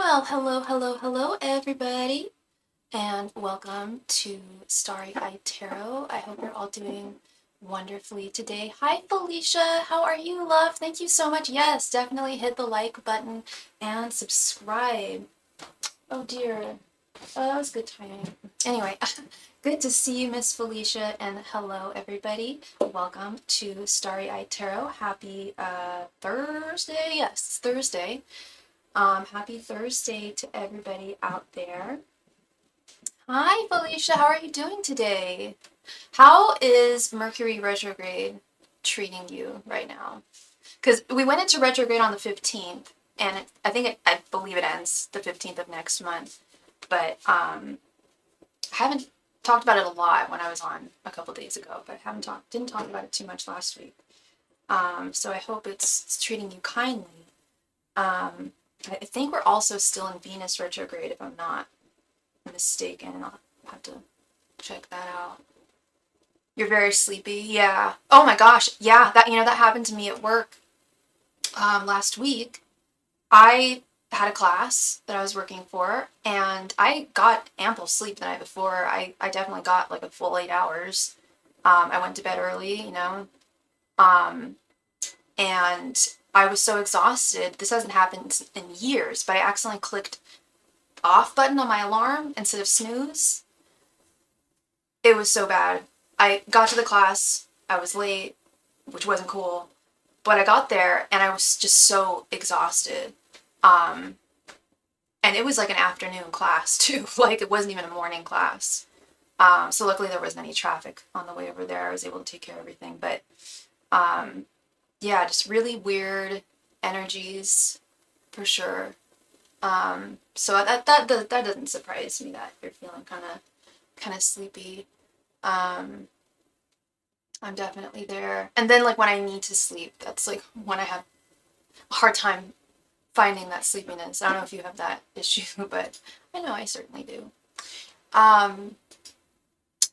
Well, hello, everybody, and welcome to Starry Tarot. I hope you're all doing wonderfully today. Hi, Felicia. How are you, love? Thank you so much. Yes, definitely hit the like button and subscribe. Oh, dear. Oh, that was good timing. Anyway, good to see you, Miss Felicia, and hello, everybody. Welcome to Starry Tarot. Happy Thursday. Yes, it's Thursday. Happy Thursday to everybody out there. Hi, Felicia. How are you doing today? How is Mercury retrograde treating you right now? Because we went into retrograde on the 15th, and I believe it ends the 15th of next month. But I haven't talked about it a lot when I was on a couple days ago, but didn't talk about it too much last week. So I hope it's treating you kindly. I think we're also still in Venus retrograde, if I'm not mistaken. I'll have to check that out. You're very sleepy, yeah. Oh my gosh, yeah. That happened to me at work last week. I had a class that I was working for, and I got ample sleep the night before. I definitely got like a full 8 hours. I went to bed early, and I was so exhausted. This hasn't happened in years, but I accidentally clicked off button on my alarm instead of snooze. It was so bad. I got to the class, I was late, which wasn't cool, but I got there and I was just so exhausted. And it was like an afternoon class too. Like it wasn't even a morning class. So luckily there wasn't any traffic on the way over there. I was able to take care of everything, but yeah, just really weird energies for sure. So that doesn't surprise me that you're feeling kind of sleepy. I'm definitely there. And then like when I need to sleep, that's like when I have a hard time finding that sleepiness. I don't know if you have that issue, but I know I certainly do.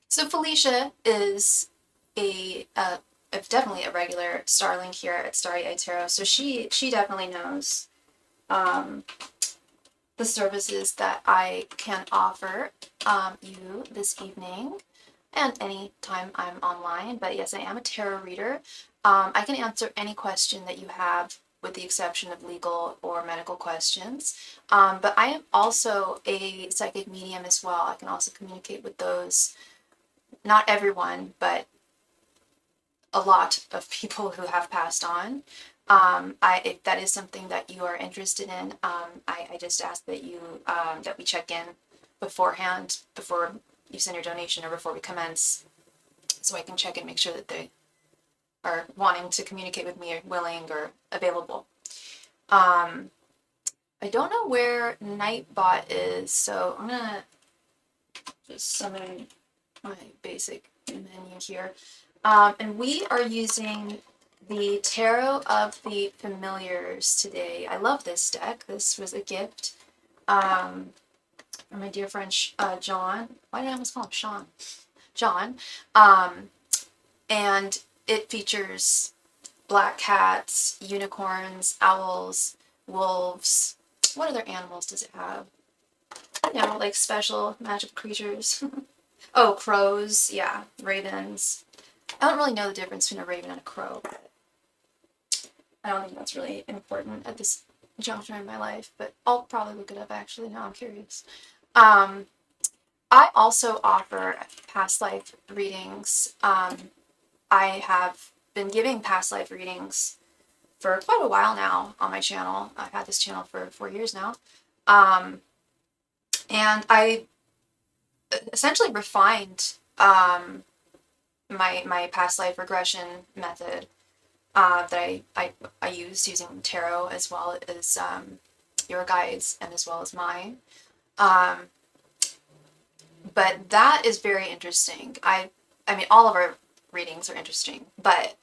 So Felicia is definitely a regular Starling here at Starry Tarot. So she definitely knows the services that I can offer you this evening and any time I'm online. But yes, I am a tarot reader. I can answer any question that you have with the exception of legal or medical questions. But I am also a psychic medium as well. I can also communicate with those, not everyone, but a lot of people who have passed on. If that is something that you are interested in, I just ask that that we check in beforehand, before you send your donation or before we commence, so I can check and make sure that they are wanting to communicate with me or willing or available. I don't know where Nightbot is, so I'm gonna just summon my basic menu here. And we are using the Tarot of the Familiars today. I love this deck. This was a gift from my dear friend John. Why did I almost call him Sean? John. And it features black cats, unicorns, owls, wolves. What other animals does it have? Like special magic creatures. Oh, crows. Yeah, ravens. I don't really know the difference between a raven and a crow, but I don't think that's really important at this juncture in my life, but I'll probably look it up actually now. I'm curious. I also offer past life readings. I have been giving past life readings for quite a while now on my channel. I've had this channel for 4 years now. And I essentially refined my past life regression method that I used using tarot as well as your guides and as well as mine. But that is very interesting. I mean, all of our readings are interesting, but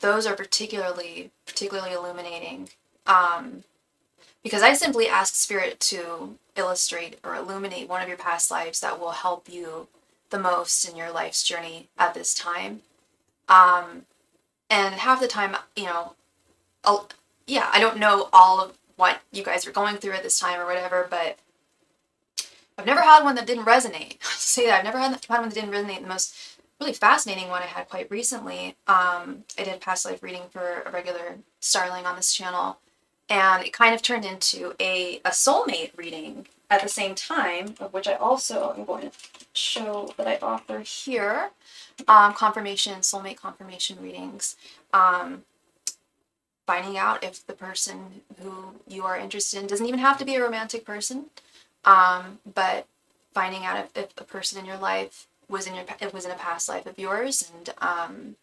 those are particularly illuminating because I simply ask Spirit to illustrate or illuminate one of your past lives that will help you the most in your life's journey at this time. And half the time, I don't know all of what you guys are going through at this time or whatever, but I've never had one that didn't resonate. I say that I've never had one that didn't resonate. The most really fascinating one I had quite recently. I did a past life reading for a regular starling on this channel, and it kind of turned into a soulmate reading at the same time, of which I also am going to show that I offer here. Confirmation, soulmate confirmation readings. Finding out if the person who you are interested in doesn't even have to be a romantic person, but finding out if a person in your life was in a past life of yours, and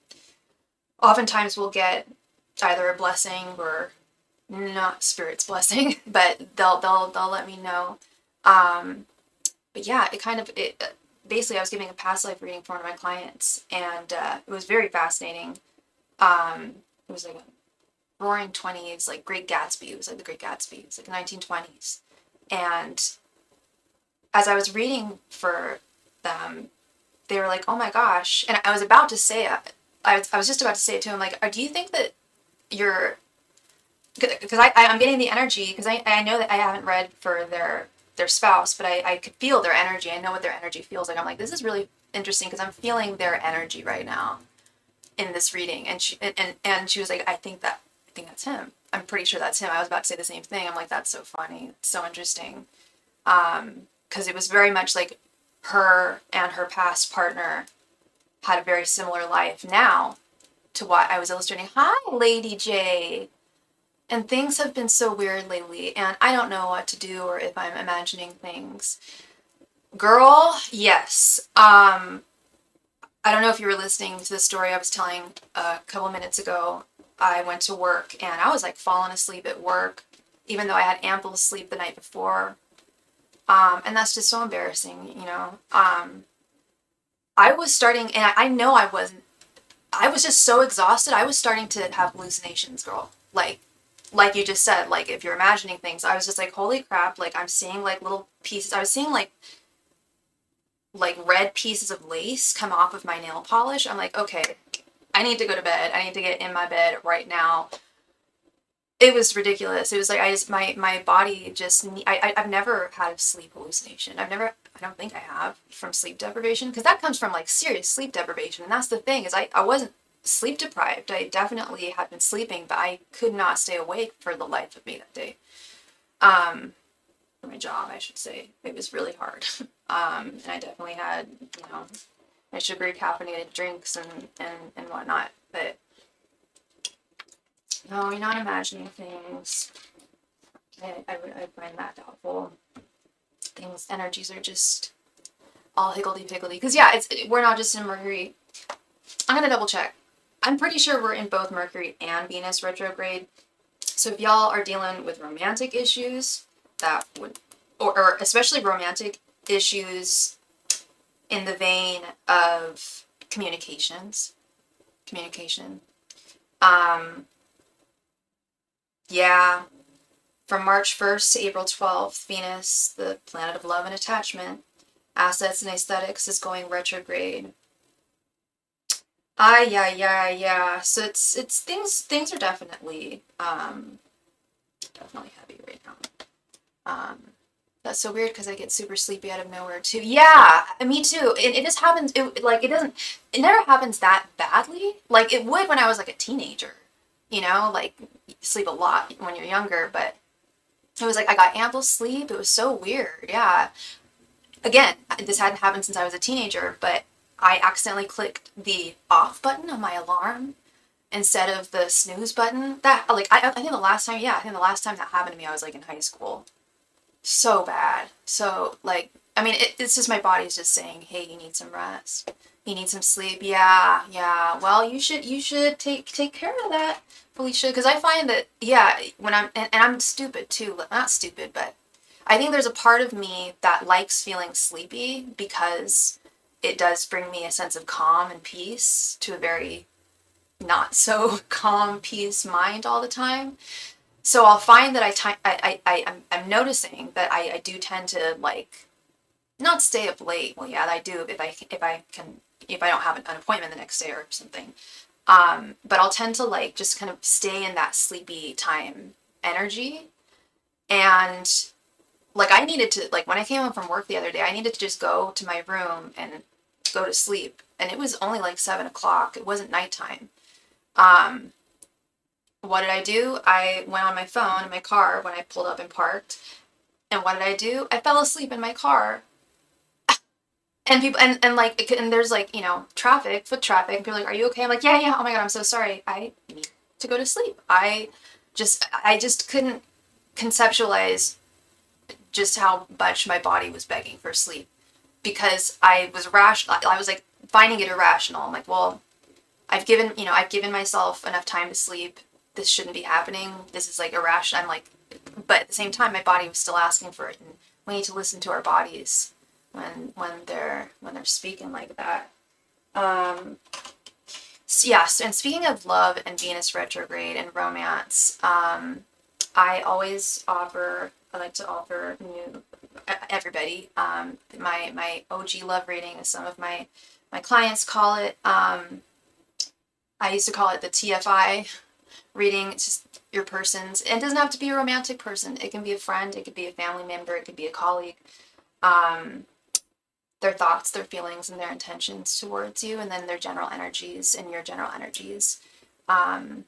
oftentimes we'll get either a blessing or not spirit's blessing, but they'll let me know. But yeah, basically I was giving a past life reading for one of my clients, and it was very fascinating. It was like a roaring 20s, like Great Gatsby. It was like the Great Gatsby. It was like 1920s. And as I was reading for them, they were like, oh my gosh. And I was about to say it. I was just about to say it to him, like, do you think that you're, because I'm getting the energy, because I know that I haven't read for their spouse, but I could feel their energy. I know what their energy feels like. I'm like, this is really interesting because I'm feeling their energy right now in this reading. And she was like, I think that's him. I'm pretty sure that's him. I was about to say the same thing. I'm like, that's so funny. It's so interesting. Because it was very much like her and her past partner had a very similar life now to what I was illustrating. Hi, Lady J. And things have been so weird lately, and I don't know what to do or if I'm imagining things. Girl, yes. I don't know if you were listening to the story I was telling a couple minutes ago. I went to work, and I was like falling asleep at work, even though I had ample sleep the night before. And that's just so embarrassing, you know. I was starting, and I know I was just so exhausted. I was starting to have hallucinations, girl. Like you just said, like if you're imagining things, I was just like, holy crap, like I'm seeing like little pieces. I was seeing like red pieces of lace come off of my nail polish. I'm like, okay, I need to go to bed. I need to get in my bed right now. It was ridiculous. It was like my body just I've never had a sleep hallucination. I don't think I have, from sleep deprivation, because that comes from like serious sleep deprivation. And that's the thing, is I wasn't sleep deprived. I definitely had been sleeping, but I could not stay awake for the life of me that day. For my job, I should say. It was really hard. And I definitely had, my sugary caffeinated drinks and whatnot. But no, you're not imagining things. I find that doubtful. Energies are just all higgledy-piggledy. Because yeah, we're not just in Mercury. I'm going to double check. I'm pretty sure we're in both Mercury and Venus retrograde. So if y'all are dealing with romantic issues, that would, or especially romantic issues in the vein of communication. Yeah, from March 1st to April 12th, Venus, the planet of love and attachment, assets and aesthetics, is going retrograde. Yeah. So it's things are definitely heavy right now. That's so weird because I get super sleepy out of nowhere too. Yeah, me too. It just happens. It never happens that badly. Like it would when I was like a teenager. Like you sleep a lot when you're younger, but it was like I got ample sleep. It was so weird. Yeah. Again, this hadn't happened since I was a teenager, but I accidentally clicked the off button on my alarm instead of the snooze button. I think the last time that happened to me, I was like in high school. So bad. So it's just my body's just saying, hey, you need some rest. You need some sleep. Yeah. Well, you should take care of that, Felicia, because I find that, when I'm stupid too. Not stupid, but I think there's a part of me that likes feeling sleepy because it does bring me a sense of calm and peace to a very not so calm, peace mind all the time. So I'll find that I'm noticing that I do tend to not stay up late. Well, yeah, I do if I don't have an appointment the next day or something. But I'll tend to just kind of stay in that sleepy time energy. And like I needed to, like when I came home from work the other day, I needed to just go to my room and go to sleep. And it was only like 7 o'clock. It wasn't nighttime. Um, what did I do? I went on my phone in my car when I pulled up and parked. And what did I do? I fell asleep in my car. And people and like and there's like, you know, traffic, foot traffic, and people are like, "Are you okay?" I'm like, "Yeah, yeah. Oh my God, I'm so sorry. I need to go to sleep." I just couldn't conceptualize just how much my body was begging for sleep because I was like finding it irrational. I'm like, "Well, I've given myself enough time to sleep. This shouldn't be happening. This is like irrational." I'm like, but at the same time, my body was still asking for it, and we need to listen to our bodies when they're speaking like that. Um, so yes, and speaking of love and Venus retrograde and romance, I like to offer new everybody my OG love reading, as some of my clients call it. I used to call it the TFI reading. It's just your person's. It doesn't have to be a romantic person. It can be a friend. It could be a family member. It could be a colleague. Um, their thoughts, their feelings, and their intentions towards you, and then their general energies and your general energies um,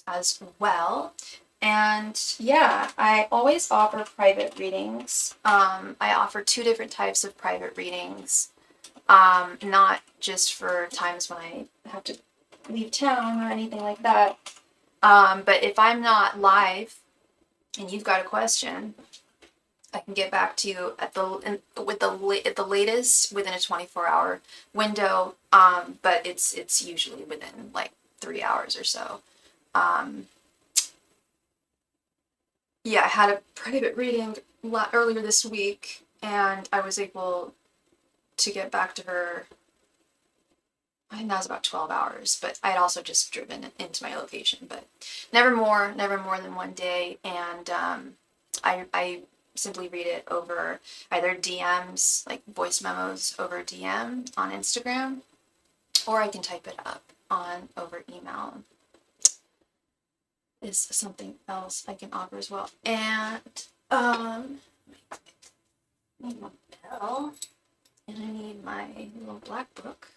as well. And yeah, I always offer private readings. I offer two different types of private readings, not just for times when I have to leave town or anything like that. But if I'm not live and you've got a question, I can get back to you at the latest within a 24-hour window. But it's usually within like 3 hours or so. Um, yeah, I had a private reading earlier this week, and I was able to get back to her. I think that was about 12 hours, but I had also just driven into my location, but never more than one day. And I simply read it over either DMs, like voice memos over DM on Instagram, or I can type it up on over email. Is something else I can offer as well. And I need my bell, and I need my little black book.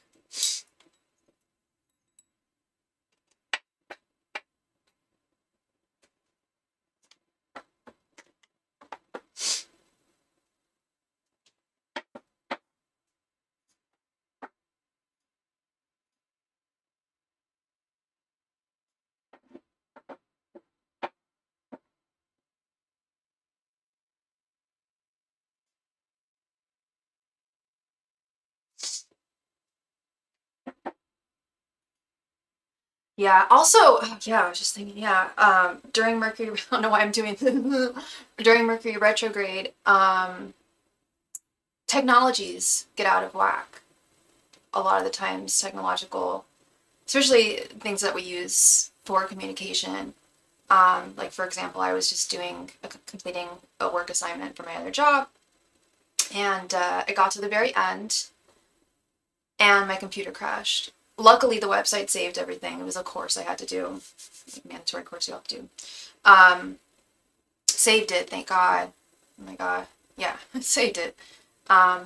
Yeah, also, yeah, I was just thinking, yeah, during Mercury, I don't know why I'm doing during Mercury retrograde, technologies get out of whack. A lot of the times, technological, especially things that we use for communication. Like, for example, I was just completing a work assignment for my other job, and it got to the very end, and my computer crashed. Luckily, the website saved everything. It was a course I had to do, a mandatory course you have to do. Saved it, thank God. Oh my God. Yeah, saved it.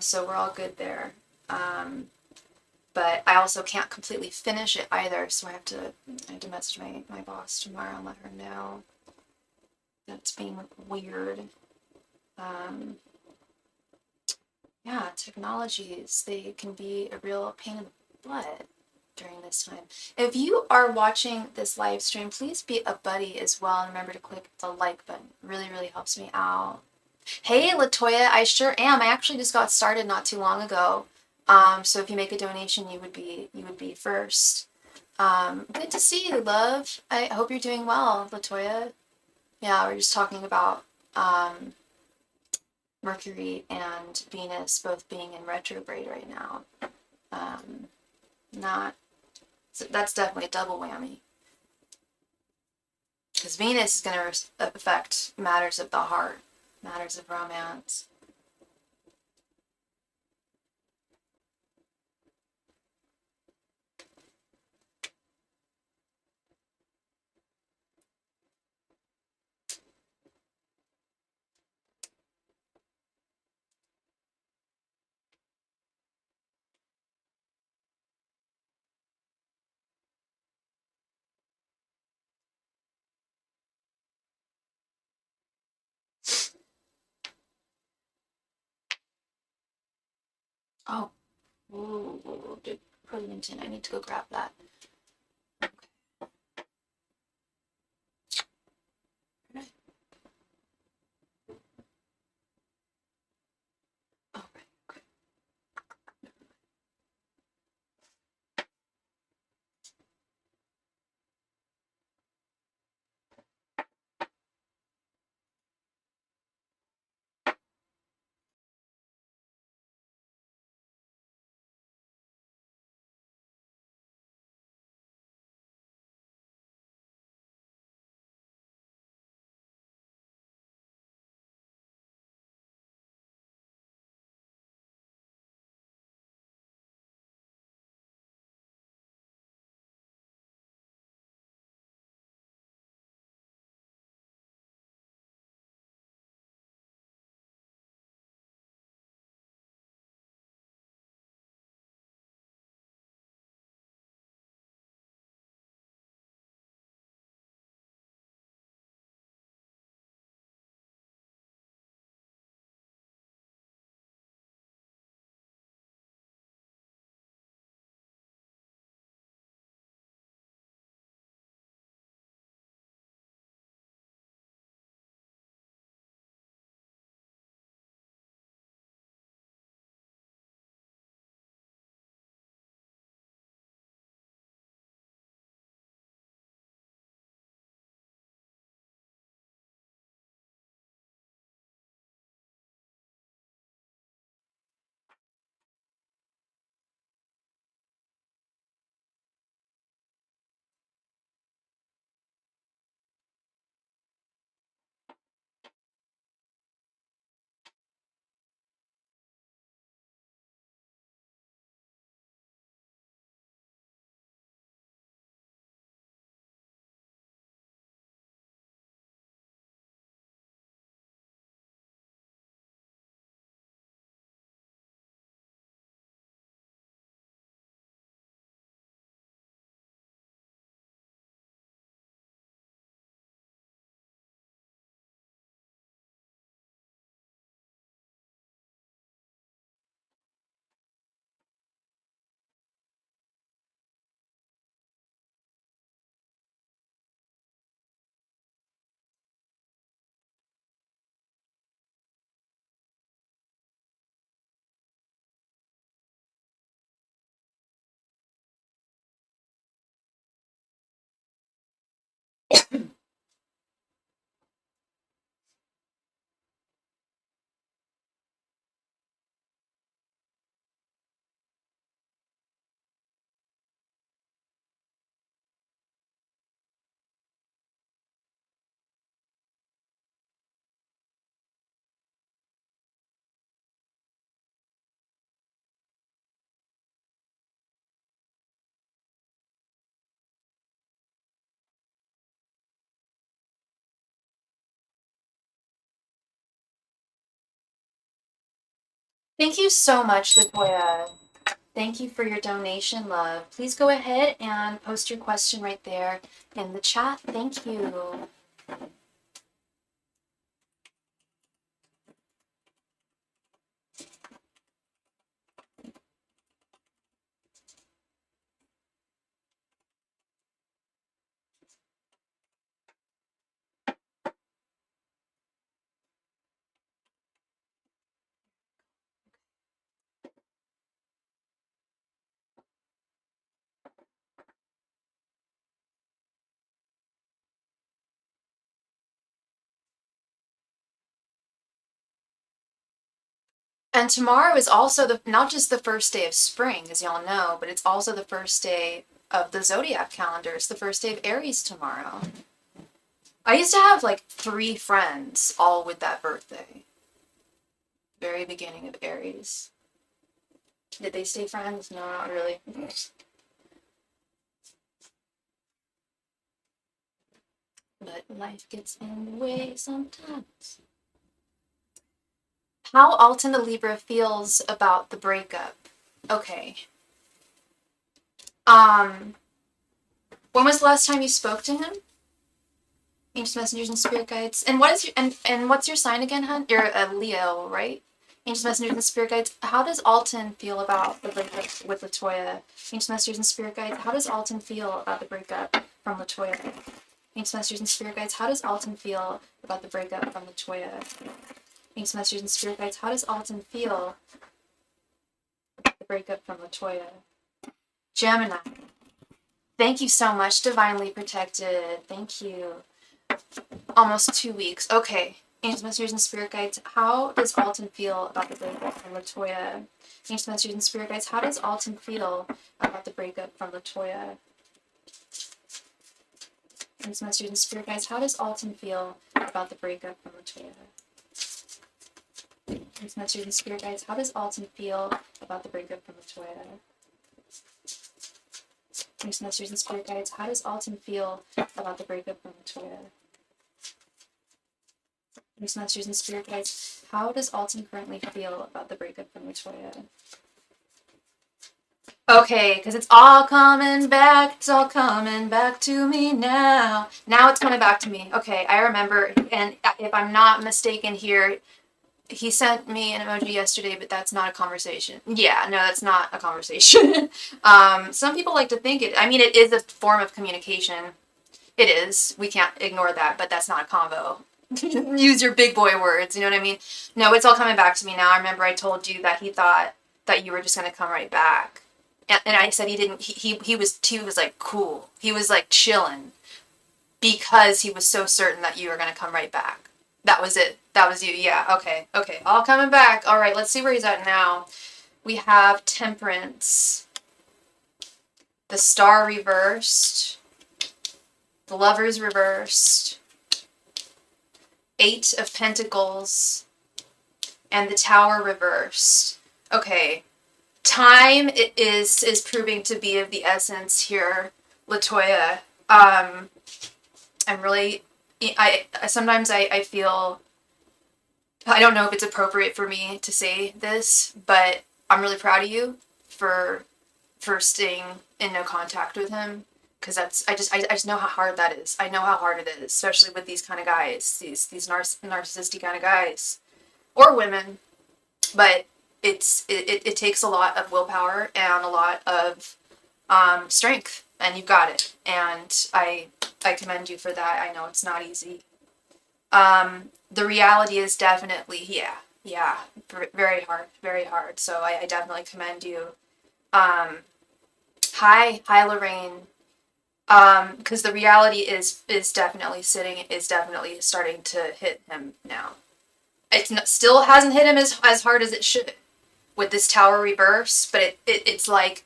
So we're all good there. But I also can't completely finish it either, so I have to message my boss tomorrow and let her know that it's being weird. Um, yeah, technologies, they can be a real pain in the butt during this time. If you are watching this live stream, please be a buddy as well, and remember to click the like button. It really, really helps me out. Hey, Latoya, I sure am. I actually just got started not too long ago. So if you make a donation, you would be first. Good to see you, love. I hope you're doing well, Latoya. Yeah, we're just talking about Mercury and Venus both being in retrograde right now. Not so that's definitely a double whammy because Venus is going to affect matters of the heart, matters of romance. Oh, ooh, Burlington. I need to go grab that. Okay. Oh, right. Okay. Thank you so much, Latoya. Thank you for your donation, love. Please go ahead and post your question right there in the chat. Thank you. And tomorrow is also not just the first day of spring, as y'all know, but it's also the first day of the zodiac calendar. It's the first day of Aries tomorrow. I used to have like 3 friends, all with that birthday. Very beginning of Aries. Did they stay friends? No, not really. But life gets in the way sometimes. How Alton the Libra feels about the breakup. Okay. When was the last time you spoke to him? Ancient messengers and spirit guides. And what is your and what's your sign again, hun? You're a Leo, right? Angels, messengers, and spirit guides, how does Alton feel about the breakup with Latoya? Angels, messengers, and spirit guides, how does Alton feel about the breakup from Latoya? Angels, messengers, and spirit guides, how does Alton feel about the breakup from Latoya? Angels, messengers, and spirit guides, how does Alton feel about the breakup from Latoya? Gemini. Thank you so much, Divinely Protected. Thank you. Almost 2 weeks. Okay. Angels, messengers, and spirit guides, how does Alton feel about the breakup from Latoya? Angels, messengers, and spirit guides, how does Alton feel about the breakup from Latoya? Angels, messengers, and spirit guides, how does Alton feel about the breakup from Latoya? Angels, messengers, and spirit guides, how does Alton feel about the breakup from Latoya? Angels, messengers, and spirit guides, how does Alton feel about the breakup from Latoya? Angels, messengers, and spirit guides, how does Alton currently feel about the breakup from Latoya? Okay, because it's all coming back. It's all coming back to me now. Now it's coming back to me. Okay, I remember, and if I'm not mistaken here, he sent me an emoji yesterday, but that's not a conversation. Yeah, no, that's not a conversation. Some people like to think it, I mean, it is a form of communication. It is. We can't ignore that, but that's not a convo. Use your big boy words, you know what I mean? No, it's all coming back to me now. I remember I told you that he thought that you were just going to come right back. And I said he didn't, he was like cool. He was like chilling because he was so certain that you were going to come right back. That was it. That was you. Yeah. Okay. Okay. All coming back. All right. Let's see where he's at now. We have Temperance, the Star reversed, the Lovers reversed, 8 of Pentacles, and the Tower reversed. Okay. Time is proving to be of the essence here, Latoya. I'm really, sometimes I feel, I don't know if it's appropriate for me to say this, but I'm really proud of you for staying in no contact with him, because I just know how hard that is. I know how hard it is, especially with these kind of guys, these narcissistic kind of guys or women, but it takes a lot of willpower and a lot of strength, and you've got it, and I commend you for that. I know it's not easy. The reality is definitely, yeah, very hard. So I definitely commend you. Hi Lorraine. Because the reality is definitely starting to hit him now. Still hasn't hit him as hard as it should with this Tower reverse, but it's like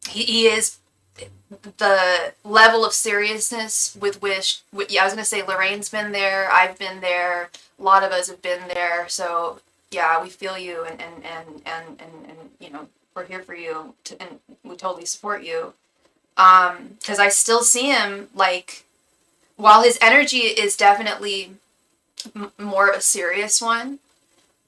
he is, the level of seriousness with which, yeah, I was gonna say Lorraine's been there, I've been there, a lot of us have been there, so yeah, we feel you, and you know, we're here for you, and we totally support you. Because I still see him, like, while his energy is definitely more of a serious one.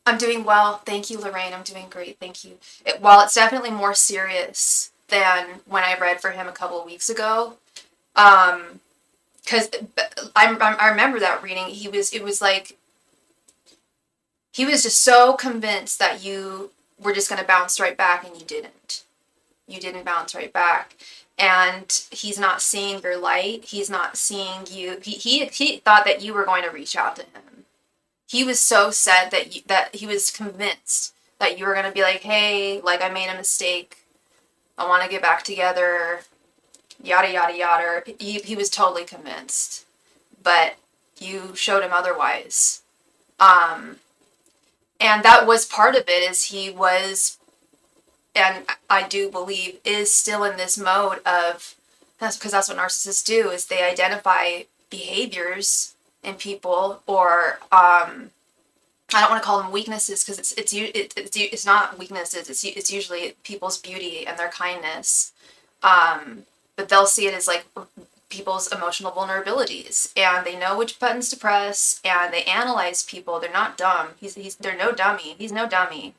I'm doing well, thank you, Lorraine. I'm doing great, thank you. While it's definitely more serious than when I read for him a couple of weeks ago, because I remember that reading. It was like he was just so convinced that you were just gonna bounce right back, and you didn't. You didn't bounce right back. And he's not seeing your light. He's not seeing you. He thought that you were going to reach out to him. He was so set that he was convinced that you were going to be like, hey, like, I made a mistake. I want to get back together. Yada, yada, yada. He was totally convinced. But you showed him otherwise. And that was part of it, is he was, and I do believe is still in this mode of, because that's what narcissists do, is they identify behaviors in people, or I don't want to call them weaknesses, because it's not weaknesses. It's usually people's beauty and their kindness, but they'll see it as like people's emotional vulnerabilities, and they know which buttons to press, and they analyze people. They're not dumb. They're no dummy. He's no dummy.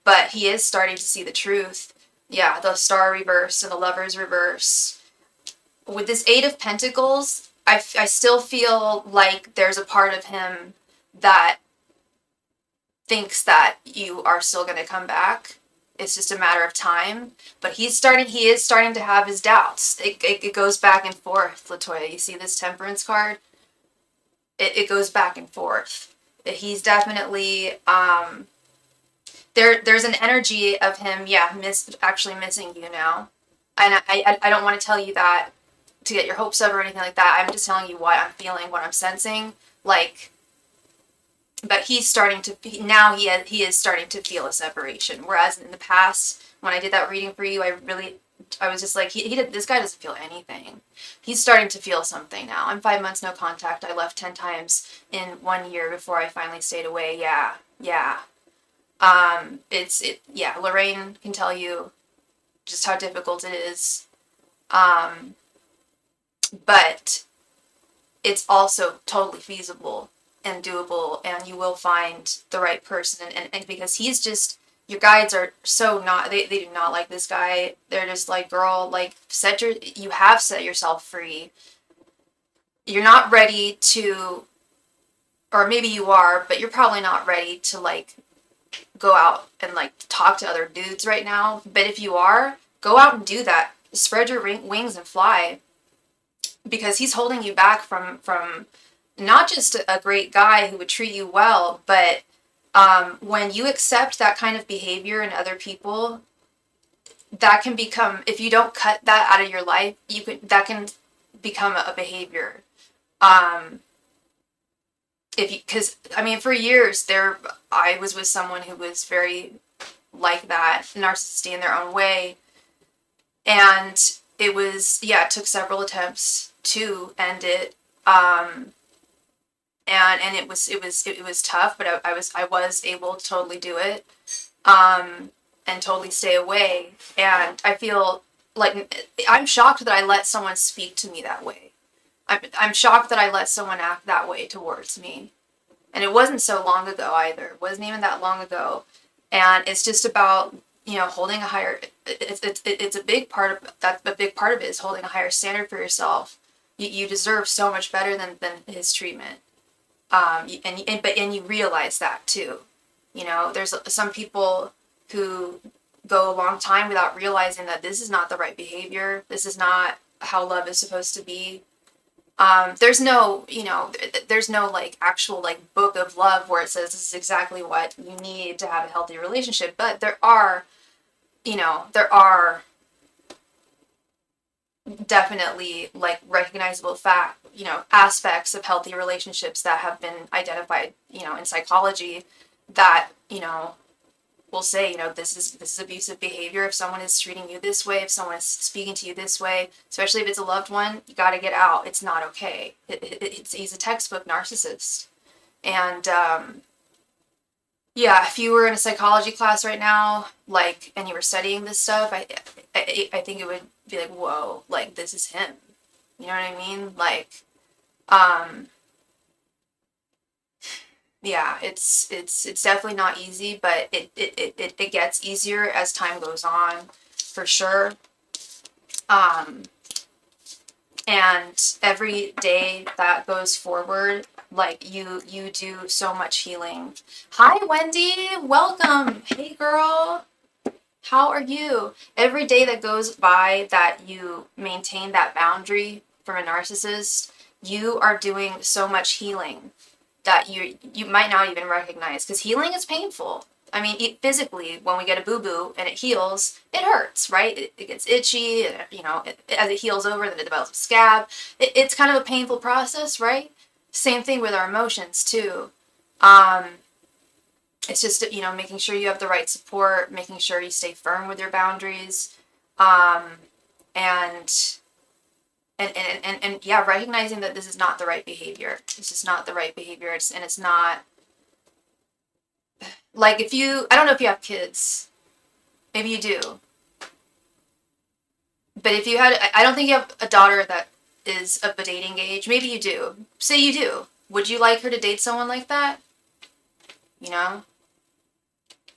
But he is starting to see the truth. Yeah, the Star reverse and the Lovers reverse. With this 8 of Pentacles, I still feel like there's a part of him that thinks that you are still going to come back. It's just a matter of time. But he is starting to have his doubts. It goes back and forth, Latoya. You see this temperance card? It goes back and forth. He's definitely, there's an energy of him, yeah, actually missing you now. And I don't want to tell you that to get your hopes up or anything like that. I'm just telling you what I'm feeling, what I'm sensing. Like, but he's starting to, now he is starting to feel a separation. Whereas in the past, when I did that reading for you, I was just like, this guy doesn't feel anything. He's starting to feel something now. I'm 5 months no contact. I left 10 times in 1 year before I finally stayed away. Yeah, yeah. Yeah, Lorraine can tell you just how difficult it is. But it's also totally feasible and doable, and you will find the right person. And because he's just, your guides are so not, they do not like this guy. They're just like, girl, like, you have set yourself free. You're not ready to, or maybe you are, but you're probably not ready to, like, go out and, like, talk to other dudes right now. But if you are, go out and do that. Spread your wings and fly, because he's holding you back from not just a great guy who would treat you well, but when you accept that kind of behavior in other people, that can become, if you don't cut that out of your life, that can become a behavior. Because I mean, for years I was with someone who was very like that, narcissistic in their own way, and it took several attempts to end it. And it was tough, but I was able to totally do it, and totally stay away. And I feel like I'm shocked that I let someone speak to me that way. I'm shocked that I let someone act that way towards me. And it wasn't so long ago either. It wasn't even that long ago. And it's just about, holding a higher, it's a big part of that. A big part of it is holding a higher standard for yourself. You deserve so much better than his treatment. And you realize that too. There's some people who go a long time without realizing that this is not the right behavior. This is not how love is supposed to be. There's no, like actual like book of love where it says this is exactly what you need to have a healthy relationship. But there are definitely like recognizable aspects of healthy relationships that have been identified, in psychology, that, will say, this is abusive behavior. If someone is treating you this way, if someone is speaking to you this way, especially if it's a loved one, you got to get out. It's not okay. He's a textbook narcissist. And, yeah, if you were in a psychology class right now, like, and you were studying this stuff, I think it would be like, whoa, like, this is him. You know what I mean? Like, yeah, it's definitely not easy, but it gets easier as time goes on, for sure. And every day that goes forward, like, you do so much healing. Hi, Wendy, welcome. Hey, girl. How are you? Every day that goes by that you maintain that boundary from a narcissist, you are doing so much healing that you might not even recognize, because healing is painful. I mean, physically, when we get a boo-boo and it heals, it hurts, right? It gets itchy, and, as it heals over, then it develops a scab. It's kind of a painful process, right? Same thing with our emotions, too. It's just, making sure you have the right support, making sure you stay firm with your boundaries, and yeah, recognizing that this is not the right behavior. It's just not the right behavior. It's not, like, I don't know if you have kids. Maybe you do. But if you had, I don't think you have a daughter that is of the dating age. Maybe you do. Say you do. Would you like her to date someone like that?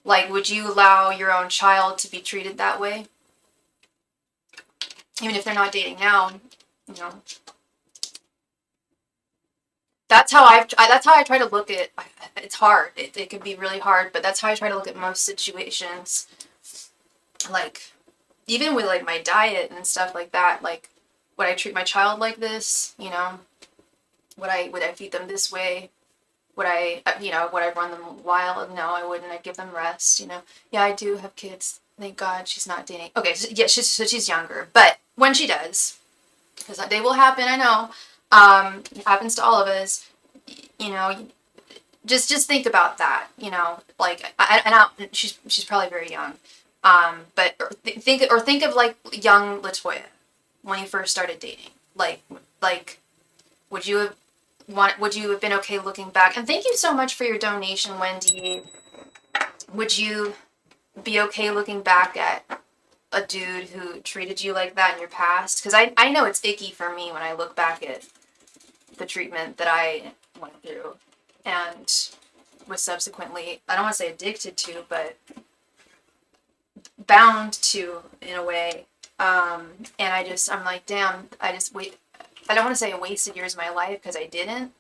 Like, would you allow your own child to be treated that way? Even if they're not dating now, That's how that's how I try to look at. It's hard. It can be really hard, but that's how I try to look at most situations. Like even with like my diet and stuff like that. Like, would I treat my child like this? You know, would I feed them this way? Would I, would I run them wild? No, I wouldn't. I'd give them rest. You know, yeah, I do have kids. Thank God she's not dating. Okay, so, yeah, she's younger, but when she does, because that day will happen. I know. It happens to all of us. You know, just think about that. You know, like she's probably very young. But think of like young Latoya when you first started dating. Like would you have would you have been okay looking back? And thank you so much for your donation, Wendy. Would you be okay looking back at a dude who treated you like that in your past? Because I know it's icky for me when I look back at the treatment that I went through and was subsequently, I don't want to say addicted to, but bound to in a way. And I'm like, damn, I don't want to say I wasted years of my life because I didn't,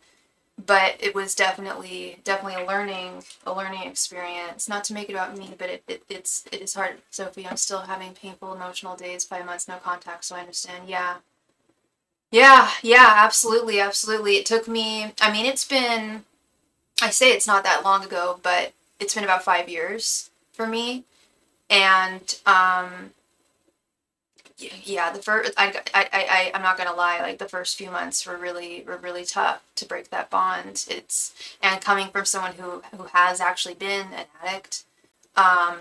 but it was definitely a learning experience. Not to make it about me, but it is hard, Sophie. I'm still having painful emotional days, 5 months no contact, so I understand. Yeah. Yeah, absolutely, absolutely. It took me, I mean, I say it's not that long ago, but it's been about 5 years for me. And yeah, the first I'm not gonna lie, like the first few months were really tough to break that bond. It's and coming from someone who has actually been an addict, um,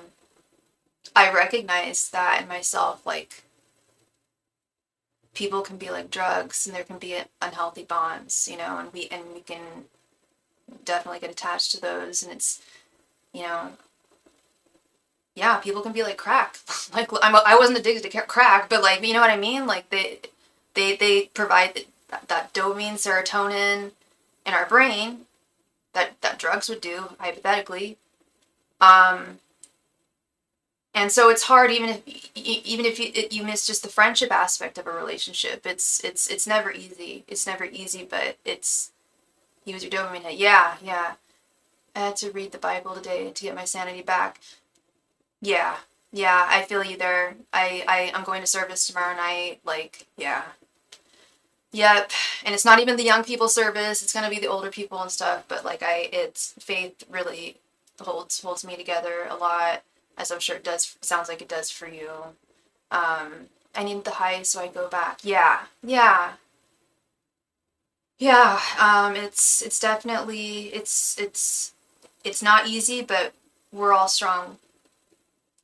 I recognize that in myself. Like people can be like drugs, and there can be unhealthy bonds, you know, and we can definitely get attached to those, and it's you know yeah, people can be like crack. Like I wasn't addicted to crack, but like you know what I mean. Like they provide that dopamine, serotonin in our brain that drugs would do hypothetically. Um, and so it's hard even if you miss just the friendship aspect of a relationship. It's never easy. It's never easy, but it's use your dopamine hit. Yeah, yeah. I had to read the Bible today to get my sanity back. Yeah, yeah, I feel you there. I'm going to service tomorrow night. Like, yeah. Yep. And it's not even the young people service. It's gonna be the older people and stuff. But like it's faith really holds me together a lot, as I'm sure it does. Sounds like it does for you. I need the high, so I go back. Yeah, yeah, yeah. It's definitely it's not easy, but we're all strong.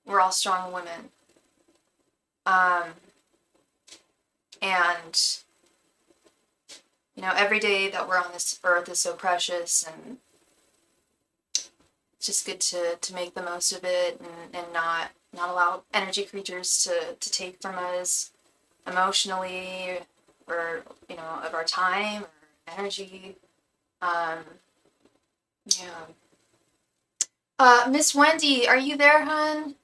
We're all strong women. Um, and every day that we're on this earth is so precious, and it's just good to make the most of it and not allow energy creatures to take from us emotionally or of our time or energy. Um, yeah. Miss Wendy, are you there, hun?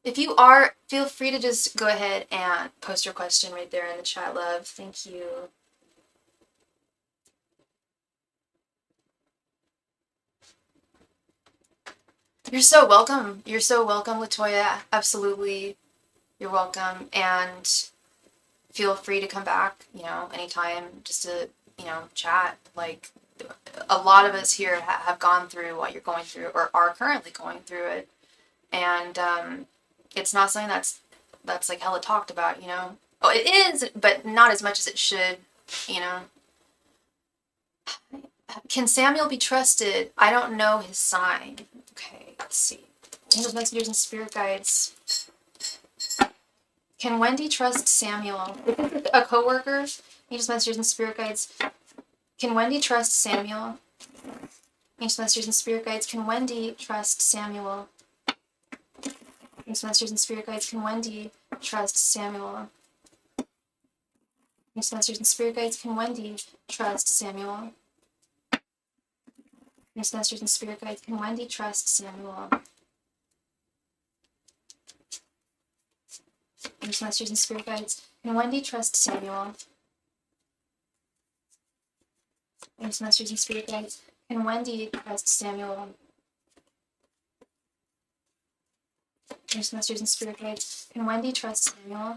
If you are, feel free to just go ahead and post your question right there in the chat, love. Thank you. You're so welcome. You're so welcome, Latoya. Absolutely. You're welcome. And feel free to come back, anytime just to, chat. Like, a lot of us here have gone through what you're going through or are currently going through it. And it's not something that's like hella talked about, Oh, it is, but not as much as it should, you know. Can Samuel be trusted? I don't know his sign. Okay, let's see. Angels, messengers, and spirit guides. Can Wendy trust Samuel? A coworker? Angels, messengers, and spirit guides. Can Wendy trust Samuel? Angels, messengers, and spirit guides. Can Wendy trust Samuel? Angels, messengers, and spirit guides. Can Wendy trust Samuel? Angels, messengers, and spirit guides. Can Wendy trust Samuel? Angels, messengers, and spirit guides. Can Wendy trust Samuel? Angels, messengers, and spirit guides. Can Wendy trust Samuel? Thanks, Masters and Spirit Guides. Can Wendy trust Samuel? Thanks, Masters and Spirit Guides. Can Wendy trust Samuel?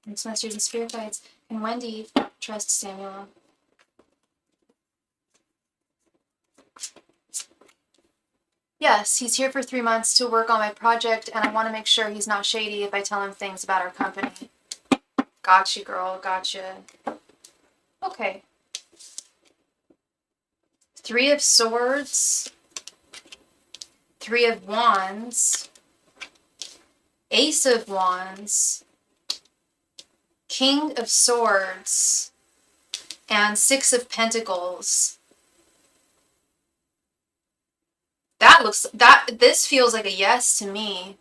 Thanks, Masters and Spirit Guides. Can Wendy trust Samuel? Yes, he's here for 3 months to work on my project, and I want to make sure he's not shady if I tell him things about our company. Gotcha, girl. Gotcha. Okay. 3 of Swords. 3 of Wands. Ace of Wands. King of Swords. And 6 of Pentacles. This feels like a yes to me.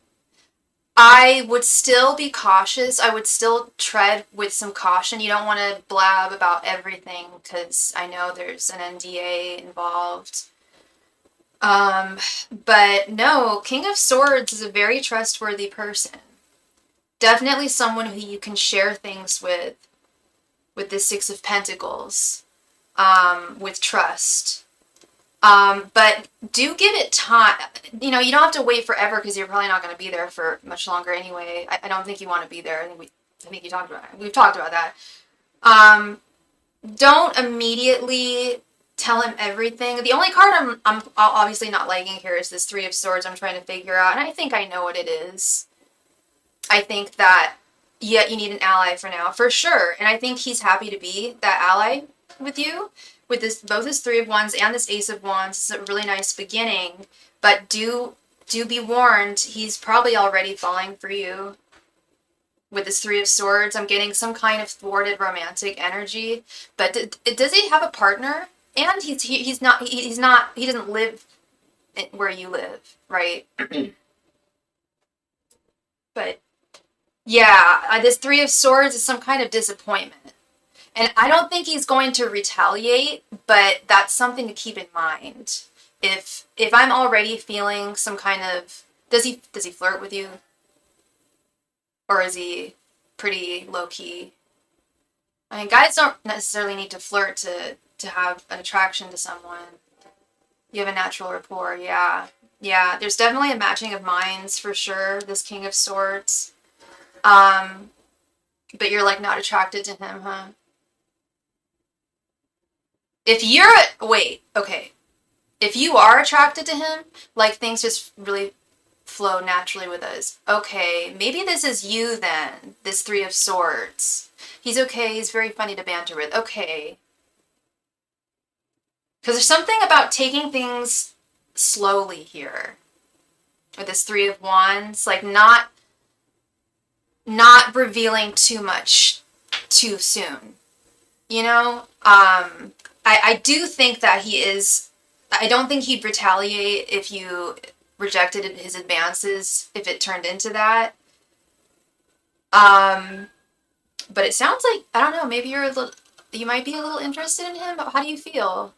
I would still be cautious. I would still tread with some caution. You don't want to blab about everything because I know there's an NDA involved. But no, King of Swords is a very trustworthy person. Definitely someone who you can share things with the 6 of Pentacles, with trust. But do give it time. You know, you don't have to wait forever because you're probably not going to be there for much longer anyway. I don't think you want to be there. We've talked about that. Don't immediately tell him everything. The only card I'm obviously not liking here is this 3 of Swords. I'm trying to figure out, and I think I know what it is. I think that, yeah, you need an ally for now, for sure. And I think he's happy to be that ally with you. With this, both this 3 of Wands and this Ace of Wands, it's a really nice beginning. But do be warned, he's probably already falling for you. With this 3 of Swords, I'm getting some kind of thwarted romantic energy. But does he have a partner? And he doesn't live where you live, right? But yeah, this 3 of Swords is some kind of disappointment. And I don't think he's going to retaliate, but that's something to keep in mind. If I'm already feeling some kind of, does he flirt with you? Or is he pretty low key? I mean, guys don't necessarily need to flirt to have an attraction to someone. You have a natural rapport, yeah. Yeah, there's definitely a matching of minds for sure, this King of Swords. But you're like not attracted to him, huh? If you are attracted to him, like things just really flow naturally with us. Okay, maybe this is you then, this 3 of Swords. He's okay, he's very funny to banter with. Okay. Because there's something about taking things slowly here. With this 3 of Wands, like not revealing too much too soon. You know? I do think that he is, I don't think he'd retaliate if you rejected his advances, if it turned into that. But it sounds like, I don't know, maybe you might be a little interested in him, but how do you feel?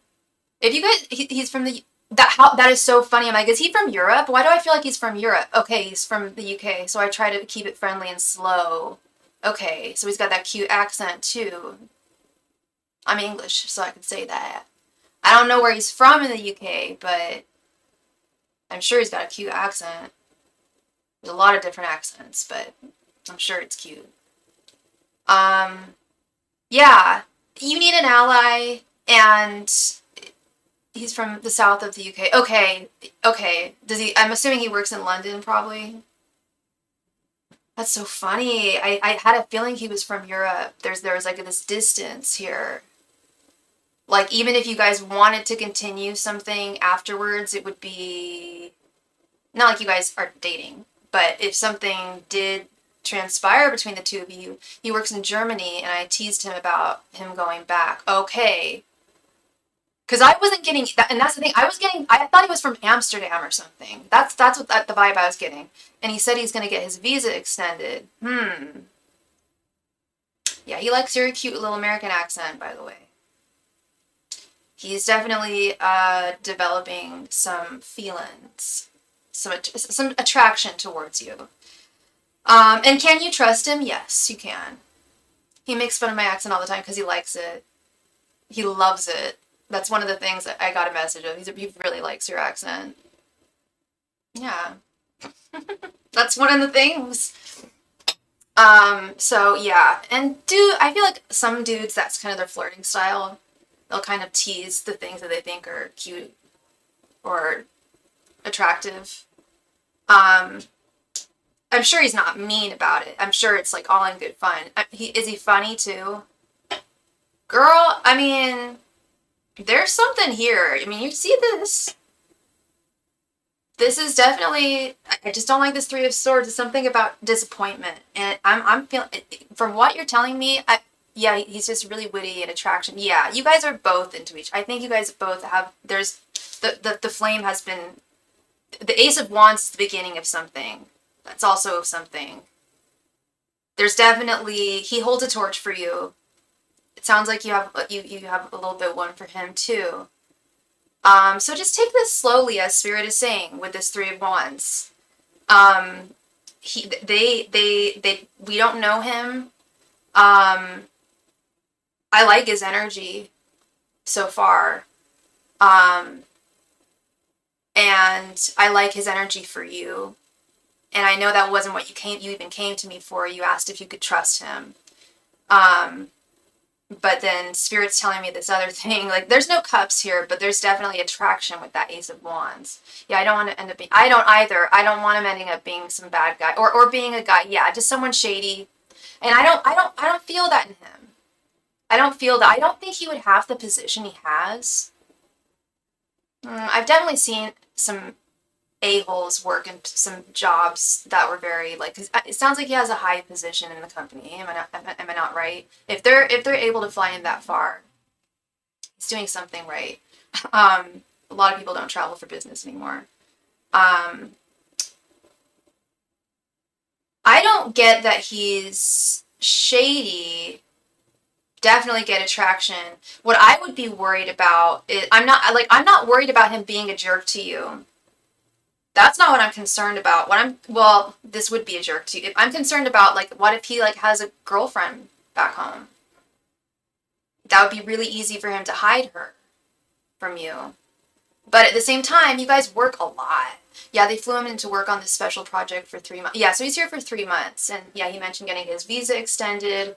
If you guys, he's from that is so funny. I'm like, is he from Europe? Why do I feel like he's from Europe? Okay, he's from the UK, so I try to keep it friendly and slow. Okay, so he's got that cute accent too. I'm English, so I can say that. I don't know where he's from in the UK, but I'm sure he's got a cute accent. There's a lot of different accents, but I'm sure it's cute. Yeah, you need an ally, and he's from the south of the UK. Okay. I'm assuming he works in London, probably. That's so funny. I had a feeling he was from Europe. There was like this distance here. Like, even if you guys wanted to continue something afterwards, it would be... Not like you guys are dating, but if something did transpire between the two of you, he works in Germany, and I teased him about him going back. Okay. Because I wasn't getting... And that's the thing. I thought he was from Amsterdam or something. That's what the vibe I was getting. And he said he's going to get his visa extended. Yeah, he likes your cute little American accent, by the way. He's definitely developing some feelings, some attraction towards you. And can you trust him? Yes, you can. He makes fun of my accent all the time because he likes it. He loves it. That's one of the things that I got a message of. He really likes your accent. Yeah. That's one of the things. So yeah. And I feel like some dudes, that's kind of their flirting style. They'll kind of tease the things that they think are cute or attractive. I'm sure he's not mean about it. I'm sure it's like all in good fun. Is he funny too? Girl, I mean, there's something here. I mean, you see this. This is definitely, I just don't like this Three of Swords. It's something about disappointment. And I'm feeling, from what you're telling me, yeah, he's just really witty and attraction. Yeah, you guys are both into each. I think you guys both have, there's, the flame has been, the Ace of Wands is the beginning of something. That's also something. There's definitely, he holds a torch for you. It sounds like you have a little bit one for him too. So just take this slowly, as Spirit is saying, with this Three of Wands. We don't know him. I like his energy so far. And I like his energy for you. And I know that wasn't what you even came to me for. You asked if you could trust him. But then Spirit's telling me this other thing. Like, there's no cups here, but there's definitely attraction with that Ace of Wands. Yeah, I don't want to end up being... I don't either. I don't want him ending up being some bad guy. Or being a guy. Yeah, just someone shady. And I don't feel that in him. I don't feel that. I don't think he would have the position he has. I've definitely seen some a-holes work in some jobs that were very, like, 'cause it sounds like he has a high position in the company. Am I not right? If they're able to fly him that far, he's doing something right. A lot of people don't travel for business anymore. I don't get that he's shady. Definitely get attraction. What I would be worried about is, I'm not worried about him being a jerk to you. That's not what I'm concerned about. Well, this would be a jerk to you. I'm concerned about, like, what if he, like, has a girlfriend back home? That would be really easy for him to hide her from you. But at the same time, you guys work a lot. Yeah, they flew him in to work on this special project for 3 months. Yeah, so he's here for 3 months. And yeah, he mentioned getting his visa extended.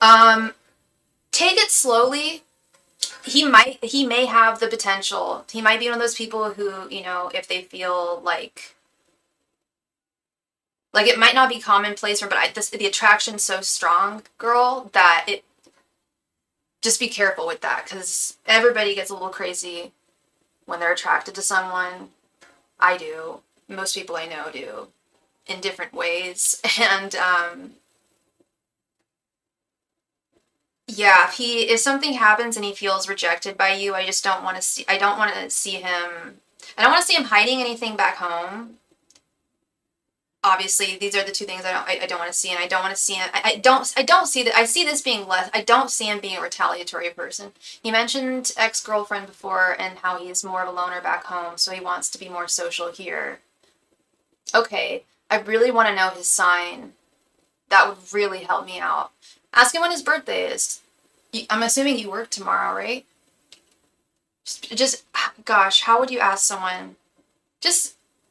Take it slowly. He may have the potential. He might be one of those people who, you know, if they feel like it might not be commonplace, but the attraction's so strong, girl, that it, just be careful with that, because everybody gets a little crazy when they're attracted to someone. I do. Most people I know do, in different ways. And, yeah, if something happens and he feels rejected by you, I don't want to see him hiding anything back home. Obviously, these are the two things I don't want to see, and I don't want to see him. I don't see that. I see this being less. I don't see him being a retaliatory person. He mentioned ex-girlfriend before and how he's more of a loner back home, so he wants to be more social here. Okay, I really want to know his sign. That would really help me out. Ask him when his birthday is. I'm assuming you work tomorrow, right? Gosh, how would you ask someone?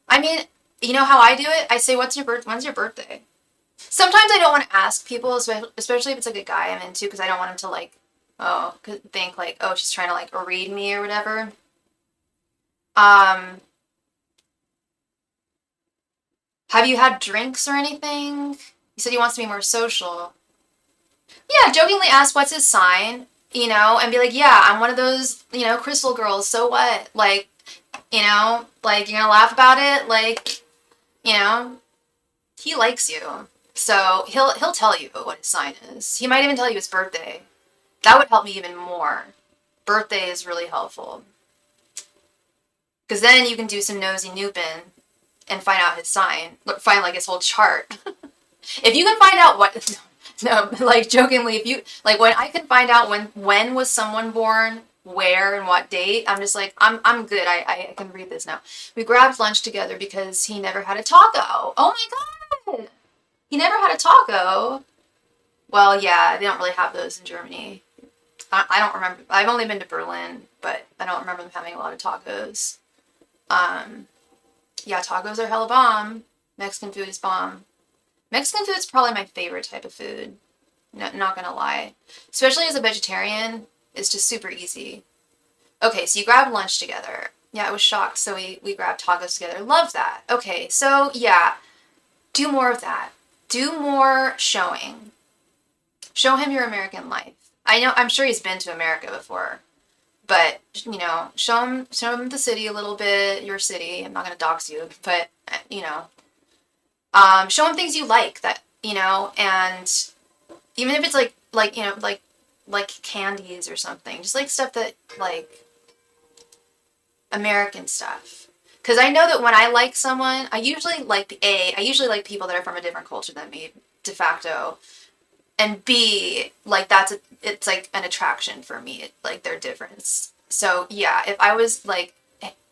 I mean, you know how I do it? I say, when's your birthday? Sometimes I don't want to ask people, especially if it's like a guy I'm into, because I don't want him to, like, think like, oh, she's trying to, like, read me or whatever. Have you had drinks or anything? He said he wants to be more social. Yeah, jokingly ask what's his sign, you know, and be like, yeah, I'm one of those, you know, crystal girls, so what? Like, you know, like, you're gonna laugh about it, like, you know, he likes you. So he'll tell you what his sign is. He might even tell you his birthday. That would help me even more. Birthday is really helpful. Because then you can do some nosy nooping and find out his sign. Find, like, his whole chart. If you can find out what... No, like, jokingly, if you... Like, when I can find out when was someone born, where, and what date, I'm just like, I'm good. I can read this now. We grabbed lunch together because he never had a taco. Oh my god! He never had a taco. Well, yeah, they don't really have those in Germany. I don't remember. I've only been to Berlin, but I don't remember them having a lot of tacos. Um, yeah, tacos are hella bomb. Mexican food is bomb. Mexican food is probably my favorite type of food. No, not gonna lie. Especially as a vegetarian, it's just super easy. Okay, so you grab lunch together. Yeah, I was shocked. So we grabbed tacos together. Love that. Okay, so yeah, do more of that. Do more showing. Show him your American life. I know, I'm sure he's been to America before, but show him the city a little bit, your city. I'm not gonna dox you, but show him things you like and even if it's like candies or something, just like stuff that like American stuff. Because I know that when I like someone, I usually like people that are from a different culture than me, de facto. And B, like it's like an attraction for me, like their difference. So yeah, if I was like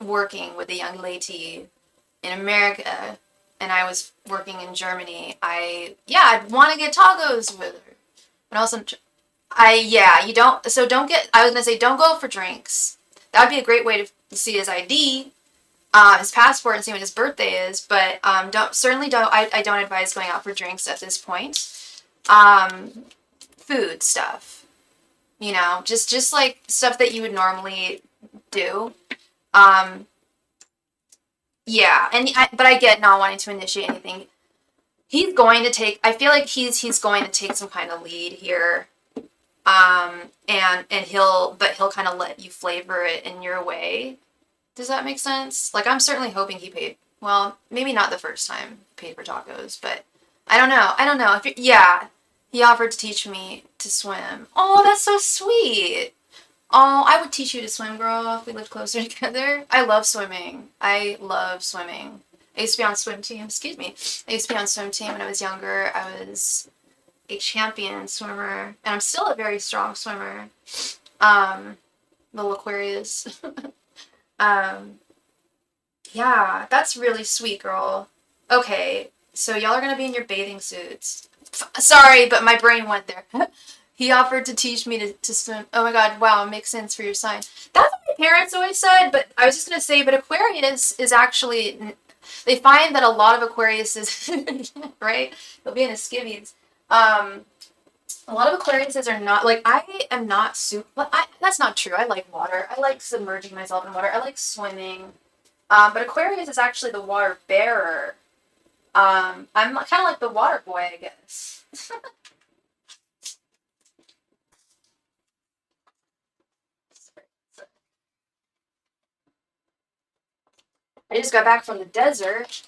working with a young lady in America and I was working in Germany, I'd want to get tacos with her. But also, I was gonna say, don't go for drinks. That would be a great way to see his ID, his passport, and see when his birthday is. But I don't advise going out for drinks at this point. Food stuff, just like stuff that you would normally do. Um, yeah, but I get not wanting to initiate anything. I feel like he's going to take some kind of lead here. And he'll kind of let you flavor it in your way. Does that make sense? Like, I'm certainly hoping he paid, well, maybe not the first time he paid for tacos, but I don't know. I don't know. Yeah, he offered to teach me to swim. Oh, that's so sweet. Oh, I would teach you to swim, girl, if we lived closer together. I love swimming. I love swimming. I used to be on swim team. Excuse me. I used to be on swim team when I was younger. I was a champion swimmer, and I'm still a very strong swimmer. Little Aquarius. Yeah, that's really sweet, girl. Okay, so y'all are gonna be in your bathing suits. Sorry, but my brain went there. He offered to teach me to swim. Oh my god, wow, it makes sense for your sign. That's what my parents always said, but I was just gonna say, but Aquarius is actually, they find that a lot of Aquarius is, right? They'll be in a skivvies. A lot of Aquariuses are not, like, I am not super, that's not true. I like water. I like submerging myself in water. I like swimming. But Aquarius is actually the water bearer. I'm kind of like the water boy, I guess. I just got back from the desert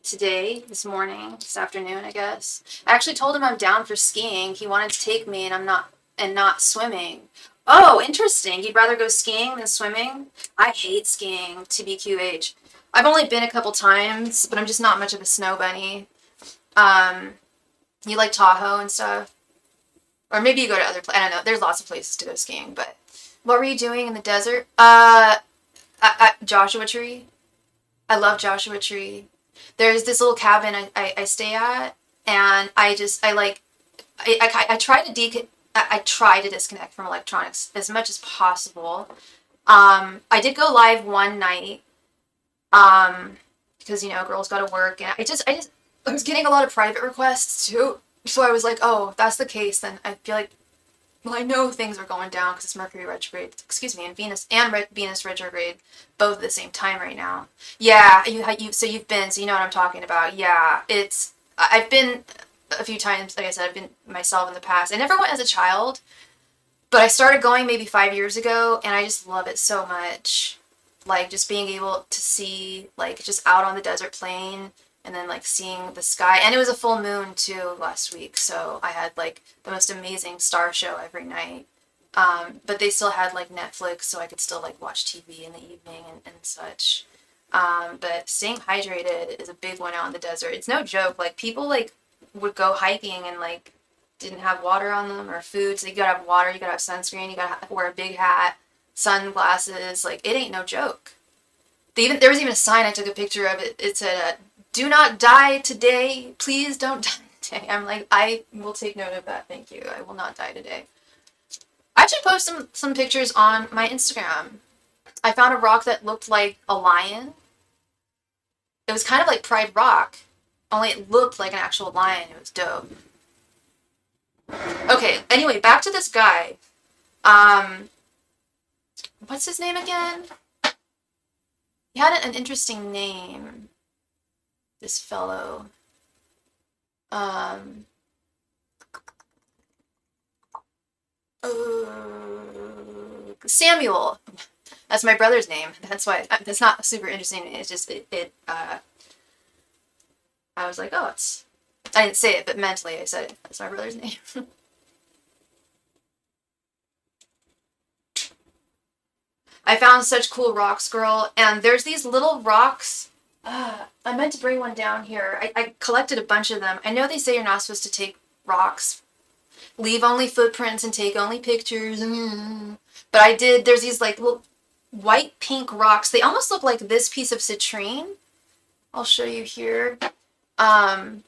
this afternoon, I guess. I actually told him I'm down for skiing. He wanted to take me, and not swimming. Oh, interesting. You'd rather go skiing than swimming? I hate skiing, TBQH. I've only been a couple times, but I'm just not much of a snow bunny. You like Tahoe and stuff? Or maybe you go to other places. I don't know. There's lots of places to go skiing, but what were you doing in the desert? Joshua Tree. I love Joshua Tree. There's this little cabin I stay at, and I try to disconnect from electronics as much as possible. I did go live one night, because girls got to work, and I was getting a lot of private requests too. So I was like, oh, if that's the case, then I feel like, well, I know things are going down because it's Mercury retrograde, and Venus retrograde, both at the same time right now. Yeah, so you know what I'm talking about. Yeah, I've been a few times. Like I said, I've been myself in the past. I never went as a child, but I started going maybe 5 years ago, and I just love it so much. Like, just being able to see, like, just out on the desert plain, and then, like, seeing the sky. And it was a full moon, too, last week, so I had, like, the most amazing star show every night. But they still had, like, Netflix, so I could still, like, watch TV in the evening and such. But staying hydrated is a big one out in the desert. It's no joke. Like, people, like, would go hiking and, like, didn't have water on them or food, so you gotta have water, you gotta have sunscreen, you gotta wear a big hat, sunglasses. Like, it ain't no joke. There was even a sign, I took a picture of it. It said, do not die today. Please don't die today. I'm like, I will take note of that. Thank you. I will not die today. I should post some pictures on my Instagram. I found a rock that looked like a lion. It was kind of like Pride Rock, only it looked like an actual lion. It was dope. Okay, anyway, back to this guy. What's his name again? He had an interesting name. This fellow. Samuel. That's my brother's name. That's why that's not super interesting. It's just I was like, oh, it's. I didn't say it, but mentally I said it. That's my brother's name. I found such cool rocks, girl. And there's these little rocks. I meant to bring one down here. I collected a bunch of them. I know they say you're not supposed to take rocks. Leave only footprints and take only pictures. But I did. There's these like little white pink rocks. They almost look like this piece of citrine. I'll show you here. Kind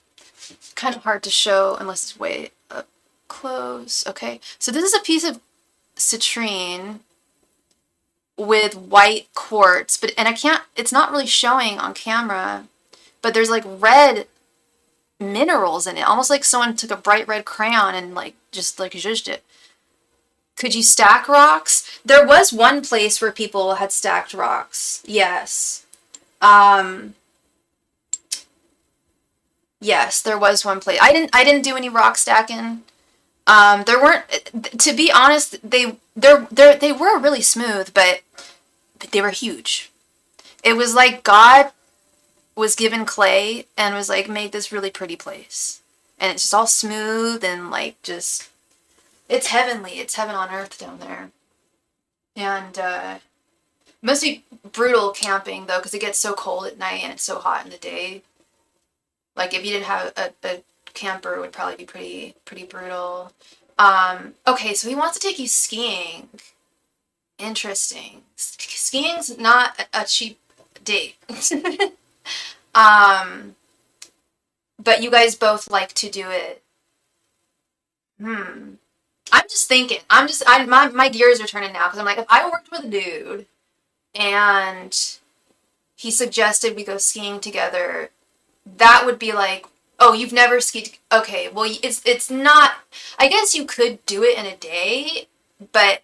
of hard to show unless it's way up close. Okay. So this is a piece of citrine with white quartz, and it's not really showing on camera, but there's like red minerals in it, almost like someone took a bright red crayon and like just like zhuzhed it. Could you stack rocks? There was one place where people had stacked rocks. Yes. Yes, there was one place. I didn't do any rock stacking. There weren't, to be honest, they were really smooth, but they were huge. It was like God was given clay and was like, make this really pretty place. And it's just all smooth and like just, it's heavenly. It's heaven on earth down there. And must be brutal camping though, because it gets so cold at night and it's so hot in the day. Like if you didn't have a camper, it would probably be pretty brutal. Okay, so he wants to take you skiing. Interesting. Skiing's not a cheap date. But you guys both like to do it. I'm just thinking. My gears are turning now because I'm like, if I worked with a dude and he suggested we go skiing together, that would be like, oh, you've never skied. Okay, well, it's not. I guess you could do it in a day, but